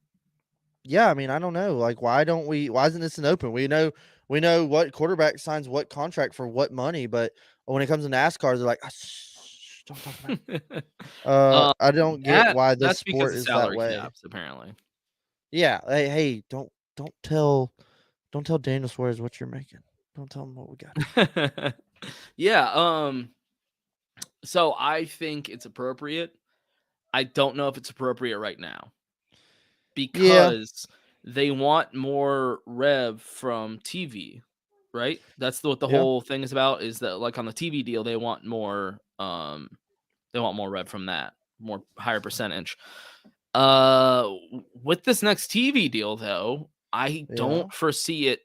yeah. I mean, I don't know. Like, why don't we? Why isn't this an open? We know what quarterback signs what contract for what money, but when it comes to NASCAR, they're like, shh, don't talk about it. um, I don't get that why this that's because sport of is that salary way. caps, apparently. Yeah. Hey, don't tell Daniel Suarez what you're making. Don't tell him what we got. Yeah. So I think it's appropriate. I don't know if it's appropriate right now Yeah. because they want more rev from TV, right? That's what the Yeah. whole thing is about. Is that like on the TV deal, they want more. They want more rev from that, more higher percentage. With this next TV deal, though, I Yeah. don't foresee it.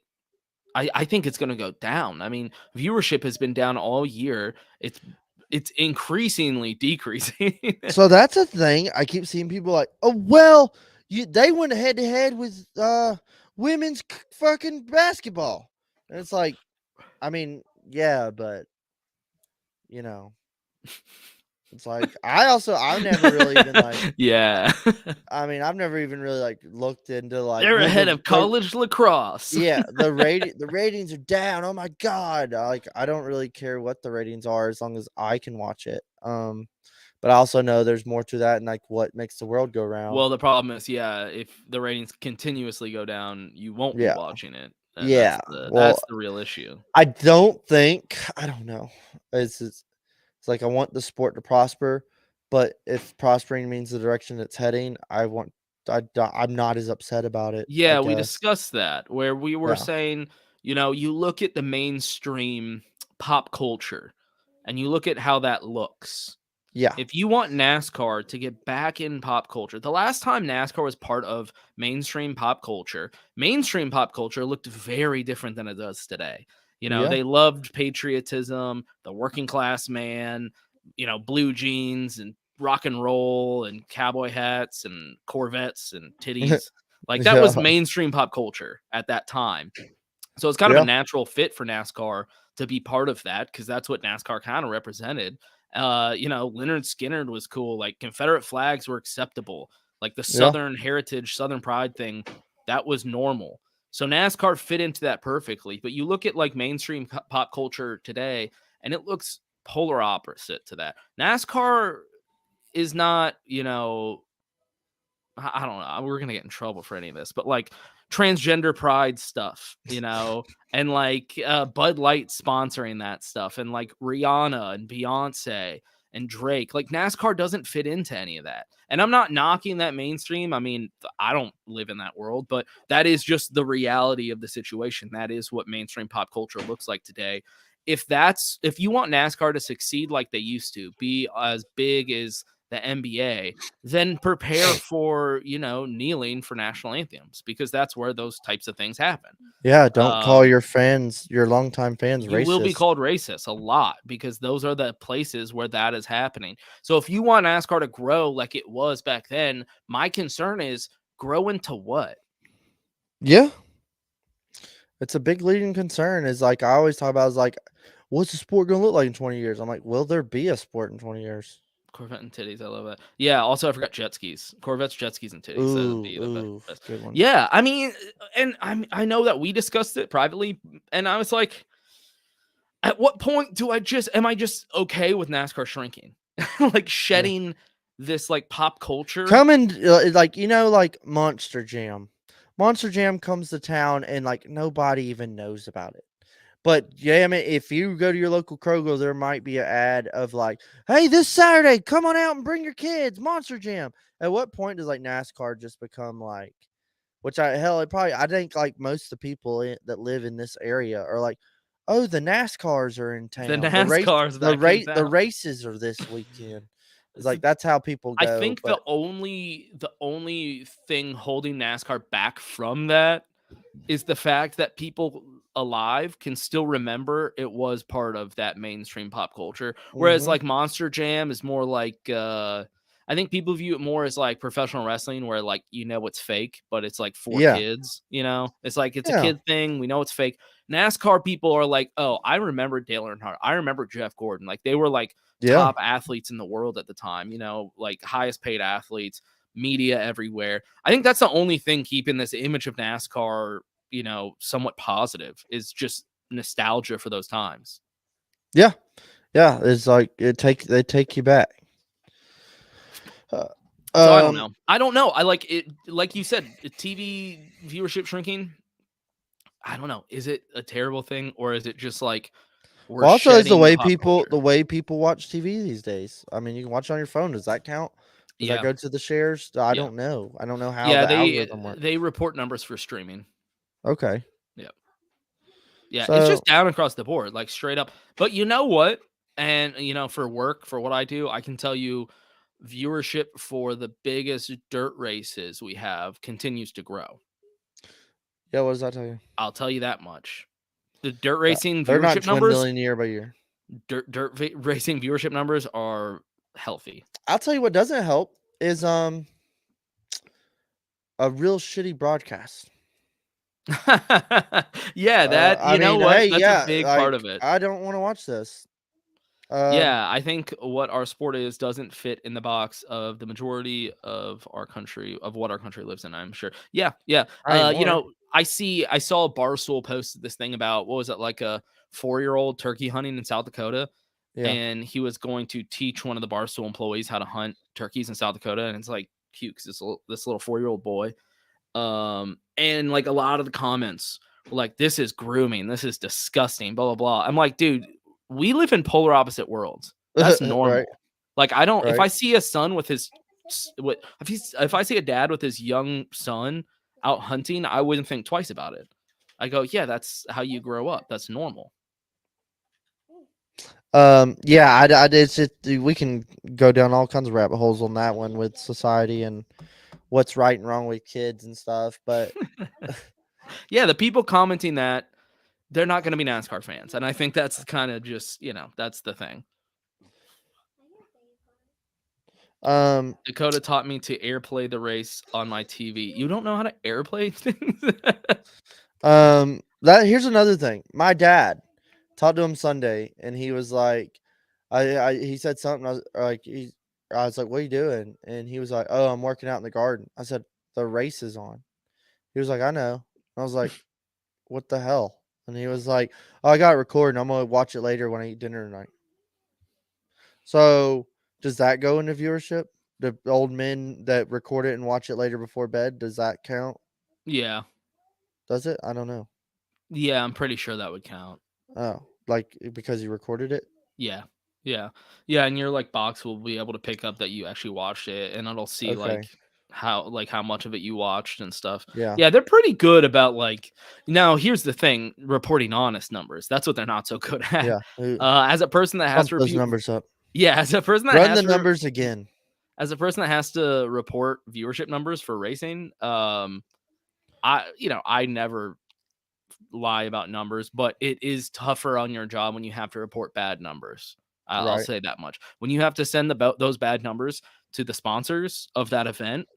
I think it's going to go down. I mean, viewership has been down all year. It's increasingly decreasing. So that's a thing. I keep seeing people like, oh well, they went head to head with women's fucking basketball. And it's like, I mean, yeah, but you know, it's like I've never really even like Yeah, I mean, I've never even really like looked into like they're well ahead of college lacrosse. yeah, the ratings are down. Oh my god. Like I don't really care what the ratings are as long as I can watch it. But I also know there's more to that and like what makes the world go round. Well, the problem is, yeah, if the ratings continuously go down, you won't be Yeah. watching it, and Yeah. Well, that's the real issue. I don't know. It's like I want the sport to prosper, but if prospering means the direction it's heading, I'm not as upset about it, I Yeah, we guess. discussed that where we were Yeah. saying, you look at the mainstream pop culture and you look at how that looks. Yeah. If you want NASCAR to get back in pop culture, the last time NASCAR was part of mainstream pop culture looked very different than it does today. Yeah. They loved patriotism, the working class man, blue jeans and rock and roll and cowboy hats and Corvettes and titties. Like that was Yeah. mainstream pop culture at that time. So it's kind of a Yeah. natural fit for NASCAR to be part of that because that's what NASCAR kind of represented. Leonard Skinner was cool. Like Confederate flags were acceptable. Like the Yeah. Southern heritage, Southern pride thing, that was normal. So NASCAR fit into that perfectly. But you look at like mainstream pop culture today, and it looks polar opposite to that. NASCAR is not, I don't know. We're gonna get in trouble for any of this, but like transgender pride stuff, and like Bud Light sponsoring that stuff, and like Rihanna and Beyonce and Drake. Like NASCAR doesn't fit into any of that. And I'm not knocking that mainstream. I mean, I don't live in that world, but that is just the reality of the situation. That is what mainstream pop culture looks like today. If you want NASCAR to succeed like they used to, be as big as the NBA, then prepare for, kneeling for national anthems, because that's where those types of things happen. Yeah, don't call your longtime fans You will be racist. called racist a lot, because those are the places where that is happening. So if you want NASCAR to grow like it was back then, my concern is grow into what? Yeah. It's a big leading concern. Is like I always talk about is like, what's the sport gonna look like in 20 years? I'm like, will there be a sport in 20 years? Corvette and titties. I love that. Yeah. Also, I forgot jet skis. Corvettes, jet skis, and titties. That would be the best. Good one. Yeah. I mean, and I know that we discussed it privately, and I was like, at what point am I just okay with NASCAR shrinking? Like shedding this like pop culture. Coming like like Monster Jam. Monster Jam comes to town and like nobody even knows about it. But yeah, I mean, if you go to your local Kroger, there might be an ad of like, "Hey, this Saturday, come on out and bring your kids, Monster Jam." At what point does like NASCAR just become like, I think like most of the people that live in this area are like, "Oh, the NASCARs are in The town. NASCAR's back in The town. races are this weekend." It's like that's how people I go. think But the only thing holding NASCAR back from that is the fact that people alive can still remember it was part of that mainstream pop culture. Whereas like Monster Jam is more like I think people view it more as like professional wrestling, where like it's fake, but it's like for kids, It's like it's a kid thing. We know it's fake. NASCAR people are like, oh, I remember Dale Earnhardt. I remember Jeff Gordon. Like they were like top athletes in the world at the time, like highest paid athletes, media everywhere. I think that's the only thing keeping this image of NASCAR, somewhat positive, is just nostalgia for those times. Yeah. It's like they take you back. So I don't know. I like it. Like you said, TV viewership shrinking. I don't know. Is it a terrible thing, or is it just like we're also, it's shedding the pop culture? the way people watch TV these days. I mean, you can watch it on your phone. Does that count? Does that go to the shares? I don't know. I don't know how the algorithm works. They report numbers for streaming. Okay. Yeah, So, it's just down across the board, like straight up. But you know what? And for work, for what I do, I can tell you viewership for the biggest dirt races we have continues to grow. yeah, what does that tell you? I'll tell you that much. The dirt racing They're not viewership numbers, dwindling year by year. Racing viewership numbers are healthy. I'll tell you what doesn't help is a real shitty broadcast. Yeah, that Hey, that's a big part of it. I don't want to watch this. Yeah, I think what our sport is doesn't fit in the box of the majority of our country, of what our country lives in, I'm sure. Yeah. I saw Barstool posted this thing about, what was it, like a 4-year-old turkey hunting in South Dakota. Yeah. And he was going to teach one of the Barstool employees how to hunt turkeys in South Dakota. And it's like cute, because this little 4-year-old boy. And like a lot of the comments were like, this is grooming, this is disgusting, blah, blah, blah. I'm like, dude, we live in polar opposite worlds. That's normal. Right. Like, I don't, if I see a son with his, if I see a dad with his young son out hunting, I wouldn't think twice about it. I go, yeah, that's how you grow up. That's normal. Yeah, it's just, we can go down all kinds of rabbit holes on that one with society and what's right and wrong with kids and stuff. But yeah, the people commenting that, they're not going to be NASCAR fans. And I think that's kind of just, that's the thing. Dakota taught me to airplay the race on my TV. You don't know how to airplay things? Here's another thing. My dad talked to him Sunday, and he was like, he said something. I was like, "What are you doing?" And he was like, "Oh, I'm working out in the garden." I said, "The race is on." He was like, "I know." I was like, "What the hell?" And he was like, "Oh, I got it recorded. I'm gonna watch it later when I eat dinner tonight." So does that go into viewership? the old men that record it and watch it later before bed. Does that count? Yeah. Does it? I don't know. Yeah, I'm pretty sure that would count. Oh, like because you recorded it? Yeah. Yeah. Yeah, and your, like, box will be able to pick up that you actually watched it, and it'll see, Okay. how much of it you watched and stuff. Yeah. Yeah, they're pretty good about, like now, here's the thing, reporting honest numbers. That's what they're not so good at. Yeah. As a person that has Bump to those review numbers up. Yeah, as a person that Run has the to numbers again. as a person that has to report viewership numbers for racing, I never lie about numbers, but it is tougher on your job when you have to report bad numbers. I'll Right. say that much. When you have to send those bad numbers to the sponsors of that event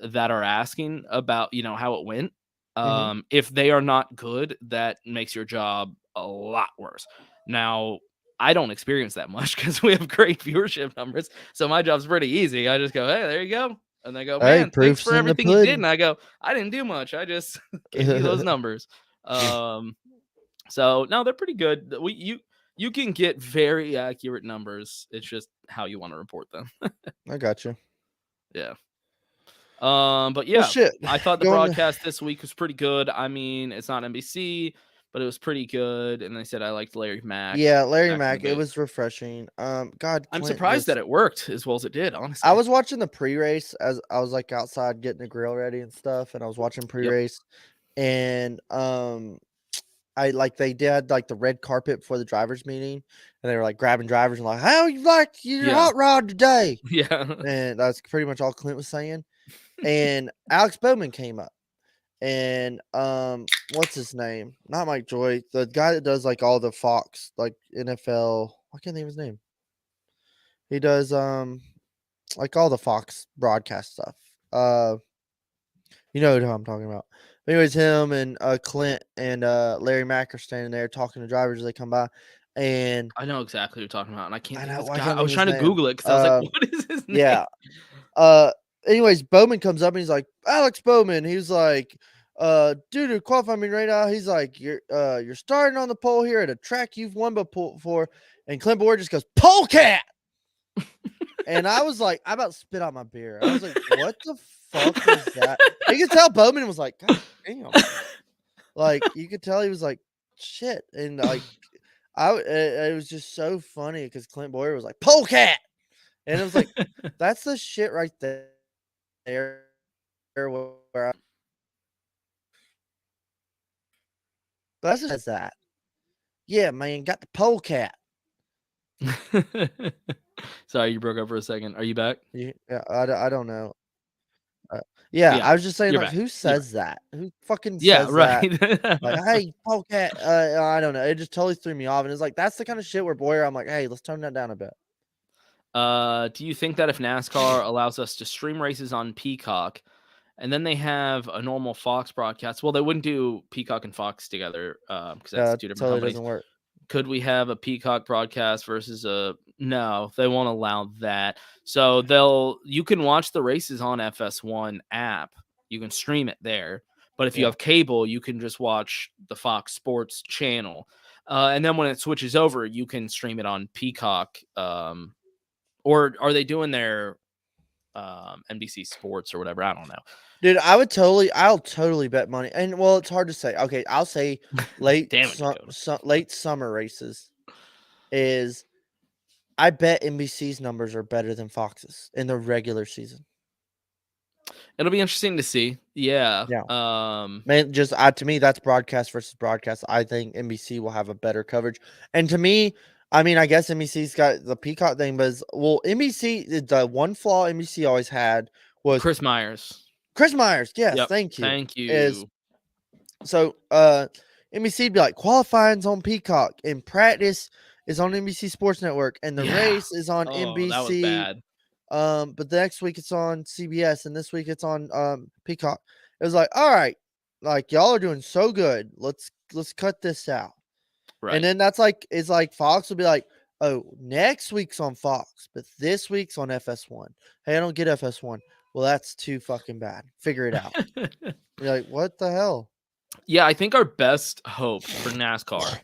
that are asking about, how it went, Mhm. if they are not good, that makes your job a lot worse. Now, I don't experience that much because we have great viewership numbers, so my job's pretty easy. I just go, "Hey, there you go," and they go, Hey, "Man, thanks proof's for in the everything you did," pudding. and I go, "I didn't do much. I just gave you those numbers." So no, they're pretty good. You can get very accurate numbers. It's just how you want to report them. I got you. Yeah. But Well, yeah, shit. I thought the Going to broadcast this week was pretty good. I mean, it's not NBC, but it was pretty good. And they said I liked Larry Mack Yeah, Larry back in the Mack. It booth. was refreshing. God, I'm Clint surprised that just. it worked as well as it did, I honestly. was watching the pre-race as I was like outside getting the grill ready and stuff, and I was watching Yep. pre-race, and I like they did like the red carpet before the drivers meeting, and they were like grabbing drivers and like, "How you like your Yeah. hot rod today?" Yeah. And that's pretty much all Clint was saying. And Alex Bowman came up, and what's his name? Not Mike Joy, the guy that does like all the Fox like NFL. I can't think of his name. He does like all the Fox broadcast stuff. You know who I'm talking about. But anyways, him and Clint and Larry Mack are standing there talking to drivers as they come by, and I know exactly what you're talking about, and I can't I think of know his I guy. can't I think was of his trying to name. Google it because I was like, what is his name? Yeah. Uh, anyways, Bowman comes up and he's like, Alex Bowman. He's like, dude, to qualify me right now. He's like, you're starting on the pole here at a track you've won before. And Clint Boyer just goes, Polecat. And I was like, I about spit out my beer. I was like, what the fuck was that? And you could tell Bowman was like, God damn. Like, you could tell he was like, shit. And like, it was just so funny because Clint Boyer was like, Polecat. And it was like, that's the shit right there. Where that's says that. Yeah, man, got the polecat. Sorry, you broke up for a second. Are you back? Yeah, I don't know. Yeah, Yeah, I was just saying, you're like, back. who You're back. says that? Who fucking Yeah, says that? right. Like, hey, polecat. I don't know. It just totally threw me off. And it's like, that's the kind of shit where Boyer, I'm like, hey, let's tone that down a bit. Do you think that if NASCAR allows us to stream races on Peacock and then they have a normal Fox broadcast, well, they wouldn't do Peacock and Fox together because that's two different Totally companies. doesn't work. Could we have a Peacock broadcast versus no, they won't allow that. So you can watch the races on FS1 app. You can stream it there. But if you Yeah. have cable, you can just watch the Fox Sports channel. And then when it switches over, you can stream it on Peacock. Or are they doing their NBC Sports or whatever? I don't know. Dude, I'll totally bet money. And well, it's hard to say. Okay, I'll say late Damn it, Dakota. late summer races is I bet NBC's numbers are better than Fox's in the regular season. It'll be interesting to see. Yeah. Yeah. Man, just to me, that's broadcast versus broadcast. I think NBC will have a better coverage. And to me, I mean, I guess NBC's got the Peacock thing, but NBC, the one flaw NBC always had was Chris Myers. Chris Myers. Yes, Yep. thank you. Thank you. NBC'd be like, qualifying's on Peacock and practice is on NBC Sports Network and the race is on NBC. That was bad. But the next week it's on CBS and this week it's on Peacock. It was like, all right, like y'all are doing so good. Let's cut this out. Right. And then it's like Fox will be like, oh, next week's on Fox, but this week's on FS1. Hey, I don't get FS1. Well, that's too fucking bad. Figure it out. You're like, what the hell? Yeah, I think our best hope for NASCAR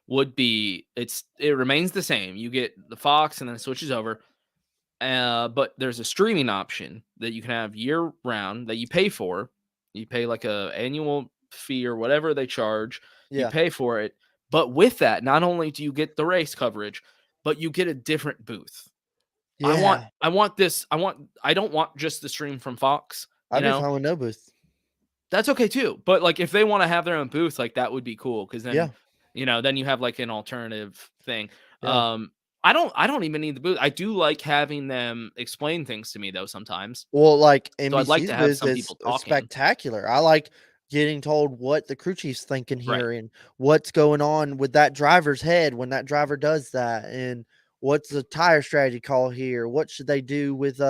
would be it remains the same. You get the Fox and then it switches over. But there's a streaming option that you can have year round that you pay for. You pay like a annual fee or whatever they charge. You Yeah. pay for it. But with that, not only do you get the race coverage, but you get a different booth. Yeah. I don't want just the stream from Fox, you I'd be know? fine with no booth. That's okay too. But like if they want to have their own booth, like that would be cool because then, Yeah. then you have like an alternative thing. Yeah. I don't even need the booth. I do like having them explain things to me though sometimes. Well, like So I'd like NBC's to have booth some is people talking. spectacular. I like getting told what the crew chief's thinking Right. here and what's going on with that driver's head when that driver does that, and what's the tire strategy call here? What should they do with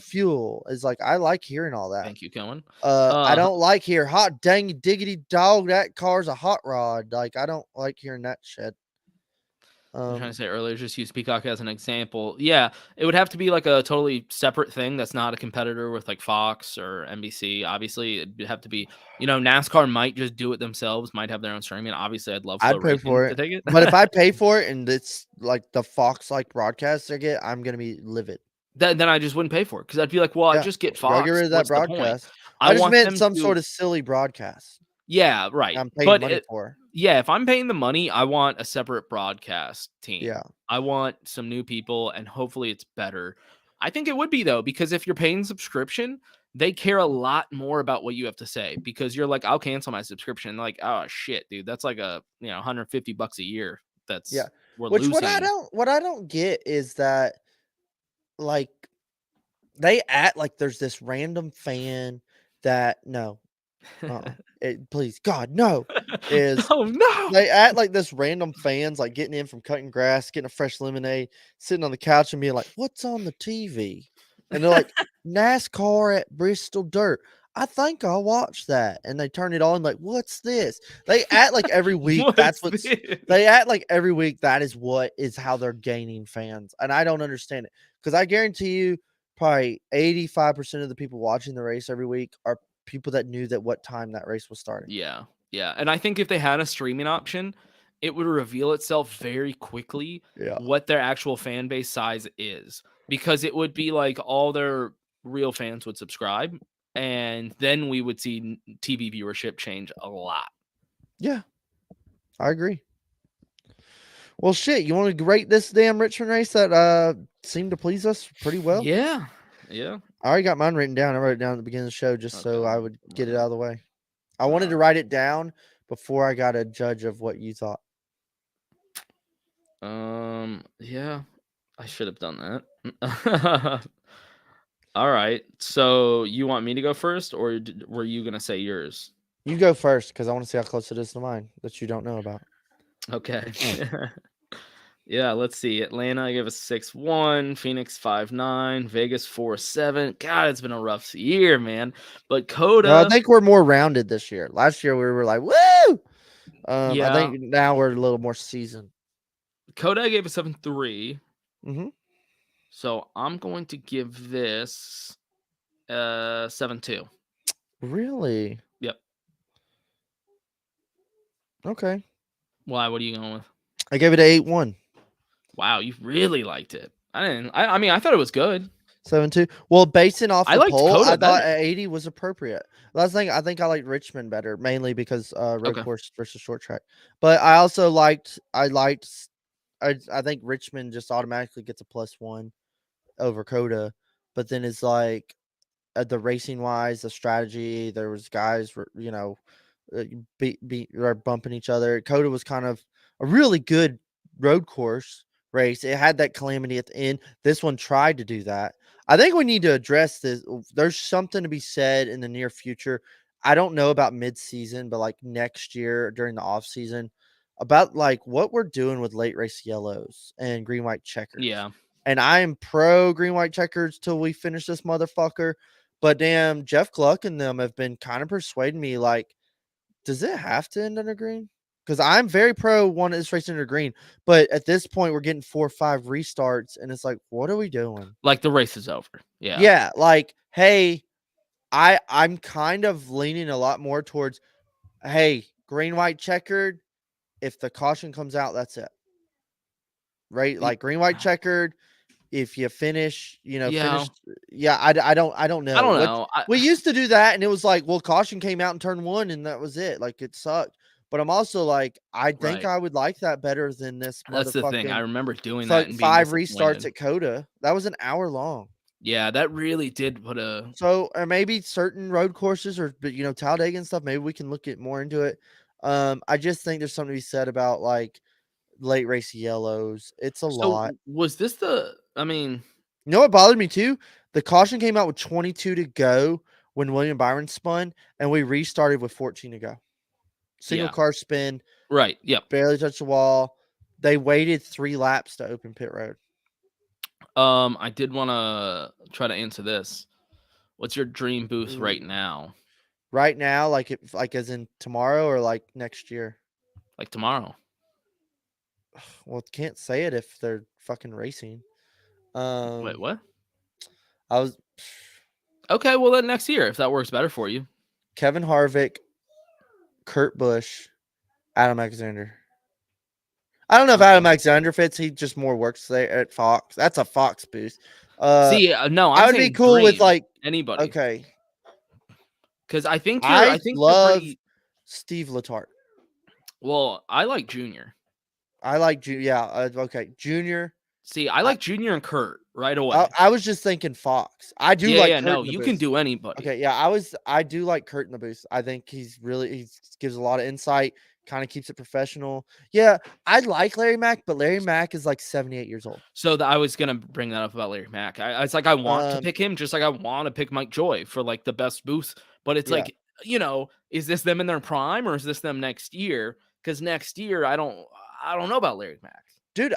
fuel? Is like I like hearing all that. Thank you, Cohen. I don't like hear hot dang diggity dog, that car's a hot rod. Like I don't like hearing that shit. I'm trying to say earlier, just use Peacock as an example. Yeah, it would have to be like a totally separate thing that's not a competitor with like Fox or NBC. Obviously, it'd have to be, NASCAR might just do it themselves, might have their own streaming. Obviously, I'd love Flow I'd pay Racing for to it. take it. But if I pay for it and it's like the Fox like broadcast I get, I'm gonna be livid. then I just wouldn't pay for it because I'd be like, well, I Yeah. just get Y'all get Fox. rid of that What's the point? broadcast. I I just want meant them some to, sort of silly broadcast yeah, right. I'm paying But money for. yeah, if I'm paying the money, I want a separate broadcast team. Yeah. I want some new people, and hopefully it's better. I think it would be though, because if you're paying subscription, they care a lot more about what you have to say because you're like, I'll cancel my subscription. Like, oh shit, dude, that's like $150 a year. Yeah. We're Which what losing. I don't get is that like they act like there's this random fan that no, please God, no, is No. they act like this random fans like getting in from cutting grass, getting a fresh lemonade, sitting on the couch and being like, "What's on the TV?" And they're like, "NASCAR at Bristol Dirt." I think I'll watch that. And they turn it on like, "What's this?" They act like every week What's this? they act like every week that is how they're gaining fans. And I don't understand it. Because I guarantee you probably 85% of the people watching the race every week are people that knew that what time that race was starting. Yeah. Yeah. And I think if they had a streaming option, it would reveal itself very quickly Yeah. what their actual fan base size is because it would be like all their real fans would subscribe and then we would see TV viewership change a lot. Yeah. I agree. Well, shit, you want to rate this damn Richmond race that seemed to please us pretty well? Yeah. Yeah. I already got mine written down. I wrote it down at the beginning of the show just so Okay. I would get it out of the way. I wanted to write it down before I got a judge of what you thought. Yeah, I should have done that. All right. So you want me to go first or were you going to say yours? You go first because I want to see how close it is to mine that you don't know about. Okay. Yeah, let's see. Atlanta, I gave a 6-1. Phoenix 5-9. Vegas 4-7. God, it's been a rough year, man. But Coda, No, I think we're more rounded this year. Last year we were like, woo! I yeah, think now we're a little more seasoned. Coda I gave a 7-3. Mm-hmm. So I'm going to give this 7-2. Really? Yep. Okay. Why? What are you going with? I gave it an 8-1. Wow, you really liked it. I didn't. I mean, I thought it was good. 7-2. Well, basing off I the liked poll, Coda I thought better. 80 was appropriate. Last thing, I think I liked Richmond better, mainly because road Okay. course versus short track. But I also liked. I think Richmond just automatically gets a +1 over Coda. But then it's like the racing wise, the strategy. There was guys, are bumping each other. Coda was kind of a really good road course race. It had that calamity at the end. This one tried to do that. I think we need to address this. There's something to be said in the near future. I don't know about mid-season, but like next year during the off season, about like what we're doing with late race yellows and green white checkers. Yeah. And I am pro green white checkers till we finish this motherfucker. But damn, Jeff Gluck and them have been kind of persuading me like, does it have to end under green? Because I'm very pro one is racing under green, but at this point we're getting 4 or 5 restarts, and it's like, what are we doing? Like the race is over. Yeah. Yeah, like, hey, I'm kind of leaning a lot more towards, hey, green white checkered. If the caution comes out, that's it. Right? Like green white checkered. if you finish, Yeah. I don't I know. don't What know. we used to do that, and it was like, well, caution came out in turn 1, and that was it. Like, it sucked. But I'm also like, I think Right. I would like that better than this That's the thing. I motherfucking remember doing that and being 5 restarts disappointed. at Coda. That was an hour long. Yeah, that really did put a So, or maybe certain road courses but Talladega and stuff, maybe we can look at more into it. I just think there's something to be said about like late race yellows. It's a lot. was this I mean, You know what bothered me too? The caution came out with 22 to go when William Byron spun, and we restarted with 14 to go. Single yeah. car spin, Right. Yep. barely touched the wall. They waited 3 laps to open pit road. I did want to try to answer this. What's your dream booth right Ooh. now? Right now, like as in tomorrow or like next year? Like tomorrow? Well, can't say it if they're fucking racing. Wait, what? I was Okay, well then next year if that works better for you. Kevin Harvick, Kurt Busch, Adam Alexander. I don't know if Okay. Adam Alexander fits. He just more works there at Fox. That's a Fox booth. See, no, I I'm would be saying cool with dream. like Anybody. okay. Because I think I you're love pretty Steve Letarte. well. I like Junior. I like okay, Junior. See, I like Junior and Kurt right away. I was just thinking Fox. I do Yeah, like yeah, Kurt no, in the you booth. can do anybody. Okay, yeah, I do like Kurt in the booth. I think he gives a lot of insight, kind of keeps it professional. Yeah, I like Larry Mack, but Larry Mack is like 78 years old. So I was gonna bring that up about Larry Mack. It's like I want to pick him, just like I want to pick Mike Joy for like the best booth. But it's Yeah. like, is this them in their prime or is this them next year? Because next year I don't know about Larry Mack. Dude,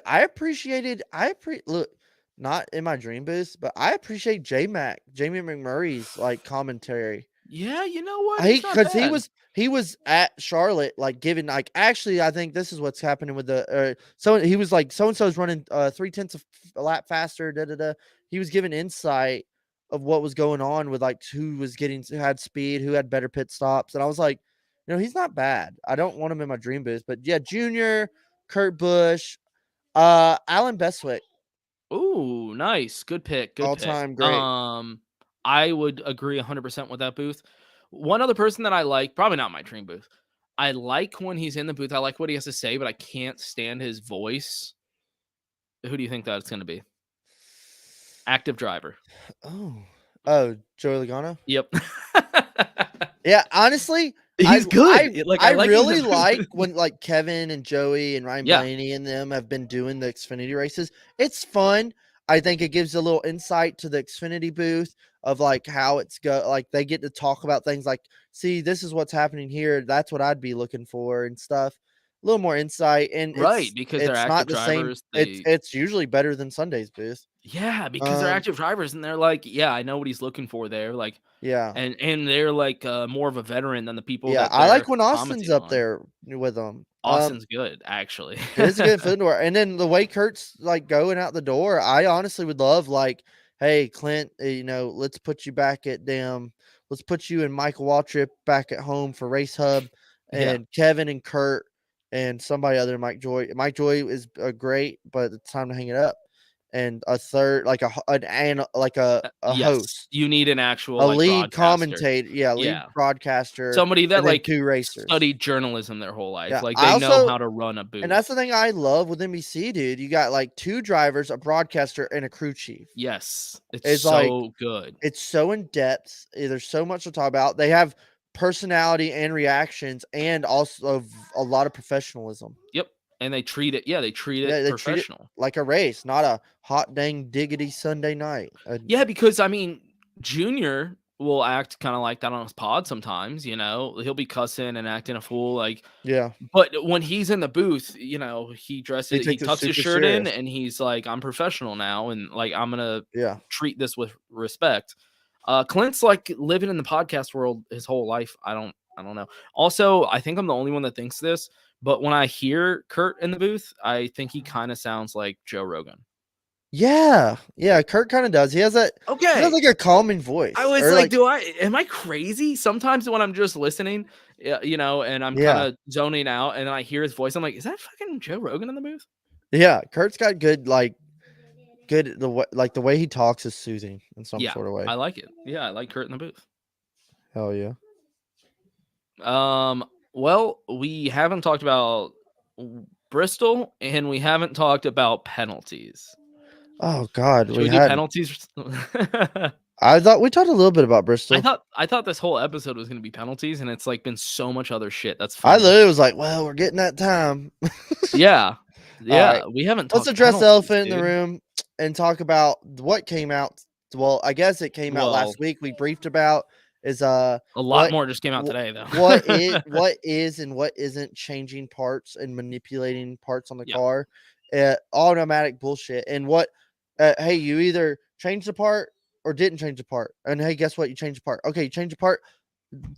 look, not in my dream booth, but I appreciate Jamie McMurray's like commentary. Yeah, you know what? It's not Because bad. he was at Charlotte, like giving like actually I think this is what's happening with the so he was like so and so's running 3/10 of a lap faster. Da da da. He was giving insight of what was going on with like who had speed, who had better pit stops, and I was like, he's not bad. I don't want him in my dream booth, but yeah, Junior, Kurt Busch, Alan Bestwick, Ooh, nice. Good pick. Good pick. all-time great. I would agree 100% with that booth. One other person that I like, probably not my dream booth. I like when he's in the booth. I like what he has to say, but I can't stand his voice. Who do you think that's going to be? Active driver. Oh, Joey Logano. Yep. Yeah, honestly, He's good. I like really like when like Kevin and Joey and Ryan Yeah. Blaney and them have been doing the Xfinity races. It's fun. I think it gives a little insight to the Xfinity booth of like how it's like they get to talk about things like, see, this is what's happening here. That's what I'd be looking for and stuff. A little more insight, and right, because they're it's active not the same. drivers. It's usually better than Sunday's booth. Yeah, because they're active drivers and they're like, yeah, I know what he's looking for there. Like, yeah, and they're like more of a veteran than the people. Yeah, that I like they're when Austin's up commenting on. there with them. Austin's good, actually. It is a good foot door. And then the way Kurt's like going out the door, I honestly would love like, hey, Clint, let's put you back let's put you and Michael Waltrip back at home for Race Hub, and Kevin and Kurt and somebody other Mike Joy. Mike Joy is great, but it's time to hang it up. And a third, like a host. You need an actual lead commentator. commentator, lead broadcaster, somebody that like two racers studied journalism their whole life. Yeah, like they know how to run a booth. And that's the thing I love with NBC, dude. You got like 2 drivers, a broadcaster, and a crew chief. Yes, it's so like, good. It's so in depth. There's so much to talk about. They have personality and reactions, and also a lot of professionalism. Yep. And they treat it, they treat it professional. Treat it like a race, not a hot dang diggity Sunday night. Yeah, because I mean, Junior will act kind of like that on his pod sometimes. He'll be cussing and acting a fool, like But when he's in the booth, he dresses, he tucks his shirt in, and he's like, "I'm professional now, and like I'm gonna treat this with respect." Clint's like living in the podcast world his whole life. I don't know. Also, I think I'm the only one that thinks this. But when I hear Kurt in the booth, I think he kind of sounds like Joe Rogan. Yeah, Kurt kind of does. He has he has like a calming voice. I was like, am I crazy? Sometimes when I'm just listening, and I'm kind of zoning out, and I hear his voice, I'm like, is that fucking Joe Rogan in the booth? Yeah, Kurt's got good like good. The way he talks is soothing in some Yeah, sort of way. I like it. Yeah, I like Kurt in the booth. Hell yeah. Well, we haven't talked about Bristol, and we haven't talked about penalties. Oh God, Should we we do had. penalties? I thought we talked a little bit about Bristol. I thought this whole episode was gonna be penalties, and it's like been so much other shit. That's I funny. literally was like, well, we're getting that time. Yeah, All right. we haven't Let's talked address the penalties, elephant in the dude. room and talk about what came out. Well, I guess it came out Well, last week. We briefed about is a lot what more just came out wh- today, though. what is and what isn't changing parts and manipulating parts on the Yeah. car, automatic bullshit. And what, hey, you either changed the part or didn't change the part. And hey, guess what? You changed the part. Okay, you changed the part.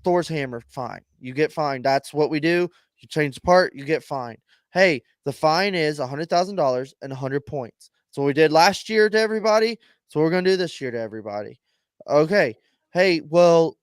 Thor's hammer, fine. You get fined. That's what we do. You change the part, you get fined. Hey, the fine is $100,000 and 100 points. So we did last year to everybody. So we're gonna do this year to everybody. Okay. Hey, well,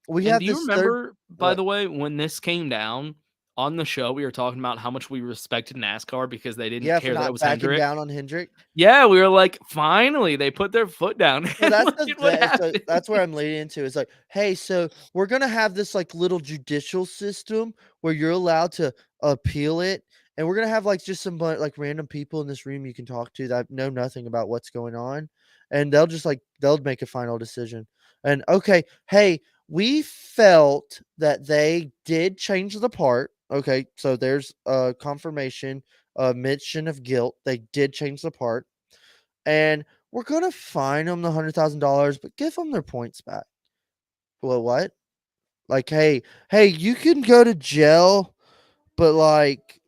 we And have do you this third. remember, by What? the way, when this came down on the show, we were talking about how much we respected NASCAR because they didn't Yeah, for care that it not was backing Hendrick. down on Hendrick. Yeah, we were like, finally, they put their foot down. So And that's look the at what thing. So happened. that's where I'm leading into. It's like, hey, so we're gonna have this like little judicial system where you're allowed to appeal it, and we're gonna have like just some like random people in this room you can talk to that know nothing about what's going on, and they'll just like they'll make a final decision. And okay, hey, we felt that they did change the part. Okay, so there's a confirmation, a admission of guilt. They did change the part, and we're gonna fine them the $100,000, but give them their points back. Well, what? Like, hey, you can go to jail, but like,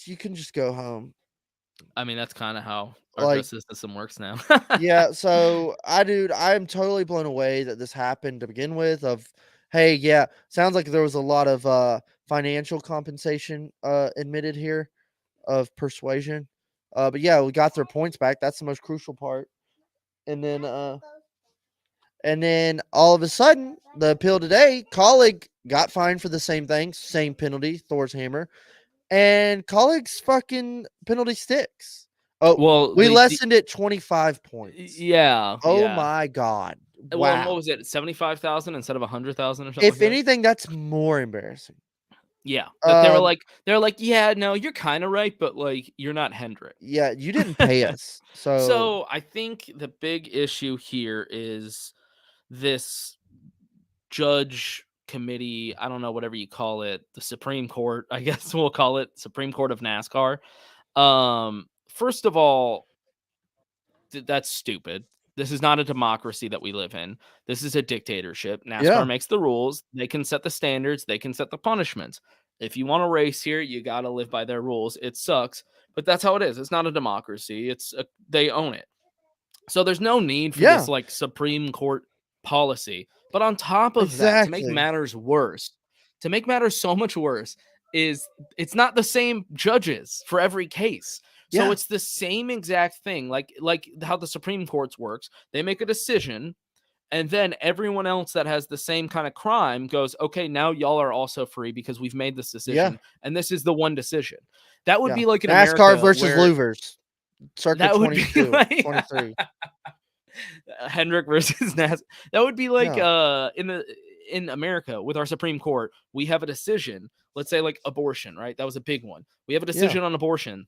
you can just go home. I mean, that's kind of how our Like, justice system works now. yeah. So, I'm totally blown away that this happened to begin with. Of, hey, yeah, sounds like there was a lot of financial compensation admitted here of persuasion. But yeah, we got their points back. That's the most crucial part. And then all of a sudden, the appeal today, Colleague got fined for the same thing, same penalty, Thor's hammer, and Colleague's fucking penalty sticks. Oh, Well, we lessened it 25 points. yeah, Oh yeah. my God. Well, and what Wow. was it? 75,000 instead of 100,000 or something If like that? anything, that's more embarrassing. Yeah. That they were Um, like, yeah, no, you're kind of right, but like, you're not Hendrick. yeah, you didn't pay us. So I think the big issue here is this judge committee, I don't know, whatever you call it, the Supreme Court, I guess we'll call it Supreme Court of NASCAR. First of all, that's stupid. This is not a democracy that we live in. This is a dictatorship. NASCAR yeah, makes the rules. They can set the standards. They can set the punishments. If you want to race here, you got to live by their rules. It sucks, but that's how it is. It's not a democracy. They own it. So there's no need for this yeah, like Supreme Court policy. But on top of that, exactly. to make matters so much worse, is it's not the same judges for every case. So Yeah, it's the same exact thing, like how the Supreme Courts works. They make a decision, and then everyone else that has the same kind of crime goes, okay, now y'all are also free because we've made this yeah, decision, and this is the one decision. That would yeah. be like in NASCAR America versus where Louvers, circa that would be 22, like 23. Hendrick versus Nas. That would be like Yeah, in America with our Supreme Court, we have a decision. Let's say like abortion, right? That was a big one. We have a yeah, decision on abortion.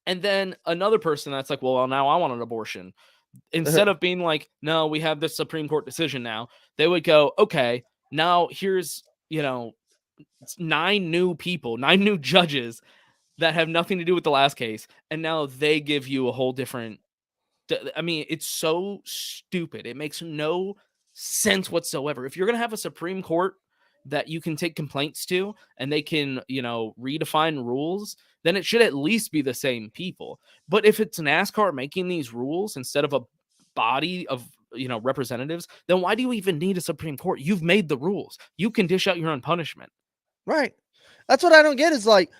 And then another person that's like, well, now I want an abortion. Instead of being like, no, we have this Supreme Court decision now, they would go, okay, now here's, nine new judges that have nothing to do with the last case. And now they give you a whole different. I mean, it's so stupid. It makes no sense whatsoever. If you're going to have a Supreme Court that you can take complaints to and they can, redefine rules, then it should at least be the same people. But if it's NASCAR making these rules instead of a body of, representatives, then why do you even need a Supreme Court? You've made the rules. You can dish out your own punishment. right. That's what I don't get is like,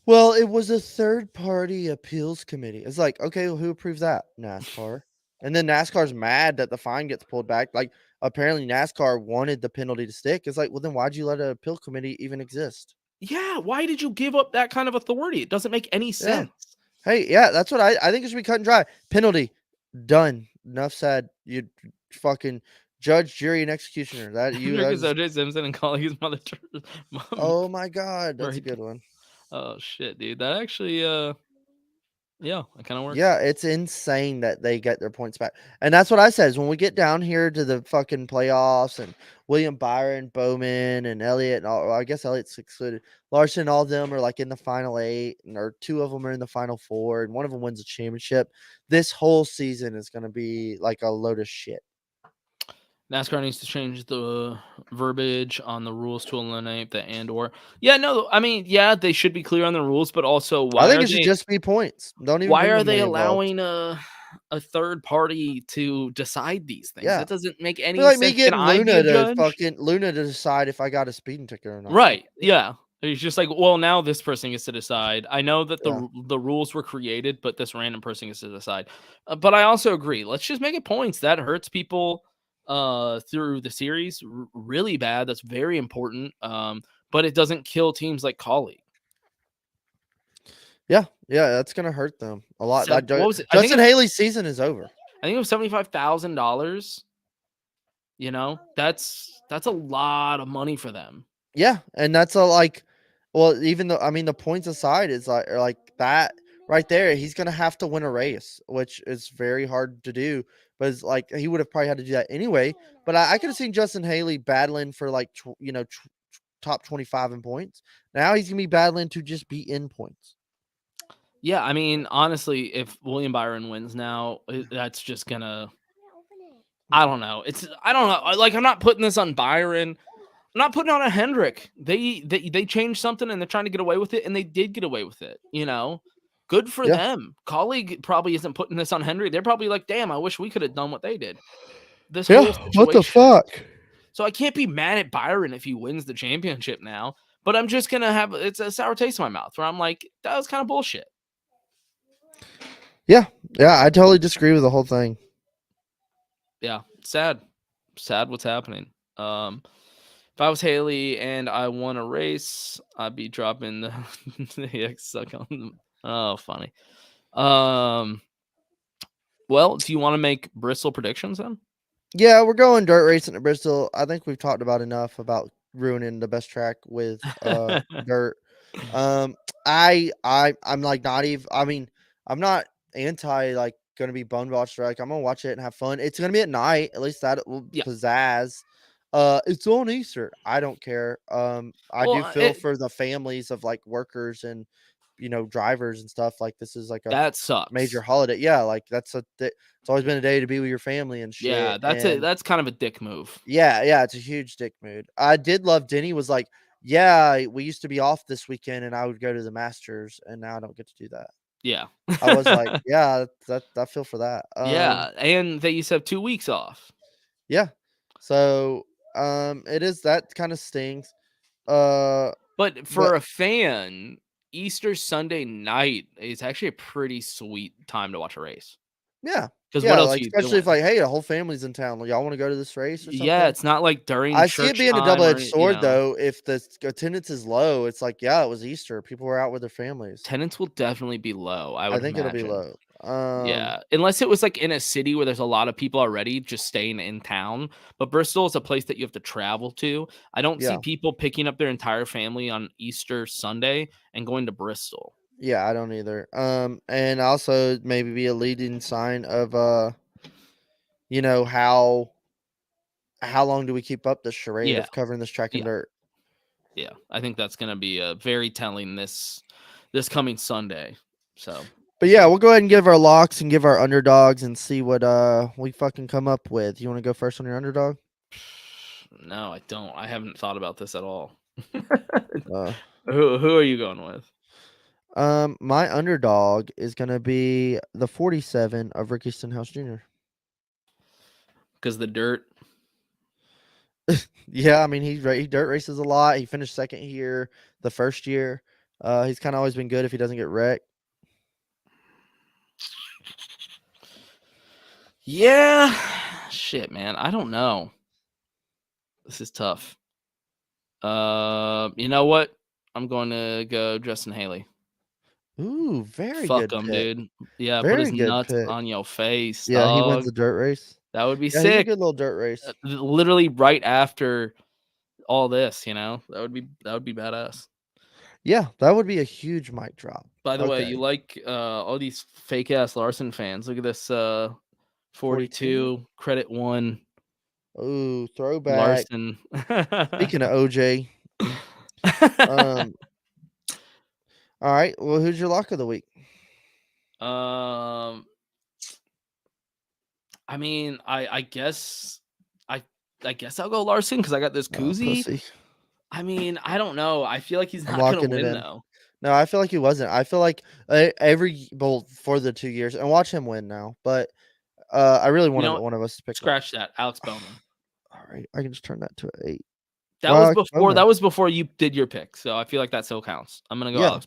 well, it was a third party appeals committee. It's like, okay, well, who approved that? NASCAR. And then NASCAR's mad that the fine gets pulled back. Like, apparently NASCAR wanted the penalty to stick. It's like, well, then why'd you let an appeal committee even exist? Yeah, why did you give up that kind of authority? It doesn't make any Yeah. sense. Hey, yeah, that's what I think it should be cut and dry. Penalty. Done. Enough said. You fucking judge, jury, and executioner. That America's is. O.J. Simpson and calling his mother Oh my god, that's a right. good one. Oh shit, dude. That actually yeah, it kind of works. Yeah, it's insane that they get their points back. And that's what I said is when we get down here to the fucking playoffs and William Byron, Bowman, and Elliott, and all, well, I guess Elliott's excluded. Larson, all of them are like in the final 8, or 2 of them are in the final 4, and one of them wins a championship. This whole season is going to be like a load of shit. NASCAR needs to change the verbiage on the rules to eliminate the and/or. Yeah, no, I mean, yeah, they should be clear on the rules, but also I think it should just be points. Don't even why bring are the they money involved. allowing a third party to decide these things? Yeah. That doesn't make It's any like me sense. Can getting I be a judge? Luna to decide if I got a speeding ticket or not. Like, Right. Yeah. It's just like, well, now this person gets to decide. I know that yeah. the rules were created, but this random person gets to decide. But I also agree. Let's just make it points. That hurts people through the series really bad. That's very important. But it doesn't kill teams like Colleague. Yeah, that's gonna hurt them a lot. So, what was it? I think Justin Haley's season is over. it was $75,000. You know, that's a lot of money for them. Yeah, and that's a like, well, even though I mean the points aside is like that right there. He's gonna have to win a race, which is very hard to do. But it's like he would have probably had to do that anyway. But I could have seen Justin Haley battling for like top 25 in points. Now he's gonna be battling to just be in points. Yeah, I mean, honestly, if William Byron wins now, that's just gonna. I don't know. I don't know. Like, I'm not putting this on Byron. I'm not putting it on a Hendrick. They changed something and they're trying to get away with it, and they did get away with it. You know, good for Yeah. them. Colleague probably isn't putting this on Hendrick. They're probably like, damn, I wish we could have done what they did. This whole situation. What the fuck? So I can't be mad at Byron if he wins the championship now. But I'm just gonna have it's a sour taste in my mouth where I'm like, that was kind of bullshit. Yeah, I totally disagree with the whole thing. Yeah, sad what's happening. If I was Haley and I won a race, I'd be dropping the X suck on them. Oh, funny. Well, do you want to make Bristol predictions then? Yeah, we're going dirt racing at Bristol. I think we've talked about enough about ruining the best track with dirt. I'm like not even. I mean, I'm not anti like going to be bummed watch track. I'm gonna watch it and have fun. It's gonna be at night. At least that will pizzazz. It's on Easter. I don't care. I do feel for the families of like workers and drivers and stuff. Like this is like a that sucks. major holiday. Yeah, like it's always been a day to be with your family and shit. Yeah, that's kind of a dick move. Yeah, it's a huge dick mood. I did love Denny was like, yeah, we used to be off this weekend and I would go to the Masters and now I don't get to do that. Yeah. I was like, yeah, I feel for that. Yeah, and they used to have 2 weeks off. Yeah. So, it is that kind of stings. But for a fan, Easter Sunday night is actually a pretty sweet time to watch a race. Yeah. Because what else like, are you especially doing? if like, hey, a whole family's in town. Like, y'all want to go to this race or something? Yeah, it's not like during I see it being a double-edged sword though. If the attendance is low, it's like, yeah, it was Easter. People were out with their families. Attendance will definitely be low. I think it'll be low. Yeah, unless it was like in a city where there's a lot of people already just staying in town. But Bristol is a place that you have to travel to. I don't see people picking up their entire family on Easter Sunday and going to Bristol. Yeah, I don't either. And also maybe be a leading sign of how long do we keep up the charade of covering this track in dirt? Yeah, I think that's gonna be very telling this coming Sunday. So, but yeah, we'll go ahead and give our locks and give our underdogs and see what we fucking come up with. You want to go first on your underdog? No, I don't. I haven't thought about this at all. Who are you going with? My underdog is gonna be the 47 of Ricky Stenhouse Jr. Because the dirt. Yeah, I mean he dirt races a lot. He finished second here the first year. He's kind of always been good if he doesn't get wrecked. Yeah, shit, man. I don't know. This is tough. You know what? I'm going to go Justin Haley. Ooh, very Fuck good him, pick. dude. Yeah, put his Very good nuts pick. on your face, Yeah, he wins dog. the dirt race. That would be Yeah, he's a sick. good little dirt race. Literally right after all this, that would be badass. Yeah, that would be a huge mic drop. By the way, Okay. you like all these fake ass Larson fans. Look at this 42. 42 credit 1 Ooh, throwback. Larson. Speaking of OJ, um, all right. Well, who's your lock of the week? I mean, I guess I guess I'll go Larson because I got this koozie. Pussy. I mean, I don't know. I feel like he's I'm not gonna locking it win in. though. No, I feel like he wasn't. I feel like for the 2 years, and watch him win now. But I really You know, wanted one of us to pick. scratch that, Alex Bowman. All right, I can just turn that to an 8. That Wow, was Alex before. That Bowman. was before you did your pick, so I feel like that still counts. I'm gonna go Yeah. Alex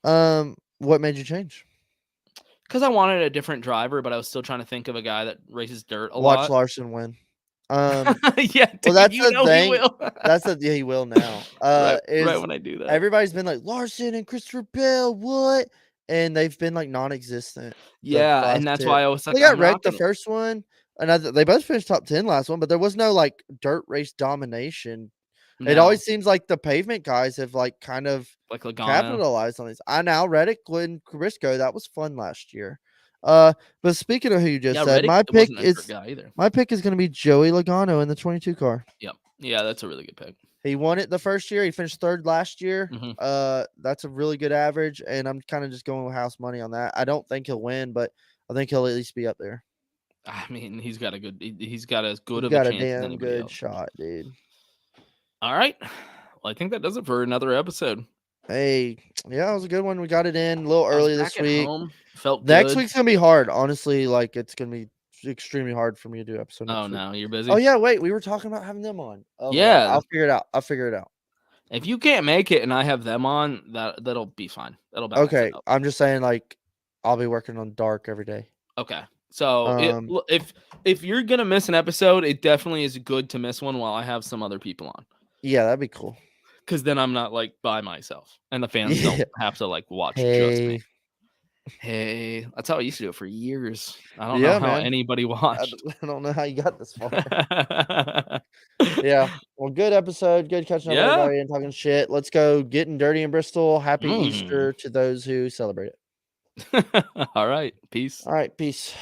Bowman What made you change? because I wanted a different driver, but I was still trying to think of a guy that races dirt a Watch lot. Larson win. Yeah, dude, Well, that's you the know he thing. will. Yeah, he will now. right Is when I do that. everybody's been like Larson and Christopher Bell, what? And they've been like non-existent. Yeah, and that's why I was They like, got I'm wrecked not the gonna. first one, and they both finished top 10 last one, but there was no like dirt race domination. It No, always seems like the pavement guys have like kind of like Logano. capitalized on this. I now Reddick and Cabrisco, that was fun last year. But speaking of who you just Yeah, said, Reddick wasn't a dirt guy either. my pick is going to be Joey Logano in the 22 car. Yep. Yeah, that's a really good pick. He won it the first year. He finished third last year. Mhm. That's a really good average, and I'm kind of just going with house money on that. I don't think he'll win, but I think he'll at least be up there. I mean, he's got as good He's of a got a chance as damn anybody good else. shot, dude. All right. Well, I think that does it for another episode. Hey, yeah, it was a good one. We got it in a little early this Back at week. home, felt Next good. week's gonna be hard. Honestly, like it's gonna be extremely hard for me to do episode next Oh week. no, you're busy. Oh yeah, wait, we were talking about having them on. Oh my God. Yeah. I'll figure it out. If you can't make it and I have them on, that'll be fine. That'll balance Okay, it out. I'm just saying, like, I'll be working on dark every day. Okay. So Um, if you're gonna miss an episode, it definitely is good to miss one while I have some other people on. Yeah, that'd be cool. Because then I'm not like by myself, and the fans Yeah. don't have to like watch just me. Hey, Hey, that's how I used to do it for years. I don't know yeah, how man. anybody I watched. don't know how you got this far. Yeah. Well, good episode. Good catching up with Yeah. everybody and talking shit. Let's go getting dirty in Bristol. Happy Mm. Easter to those who celebrate it. All right. Peace. All right. Peace.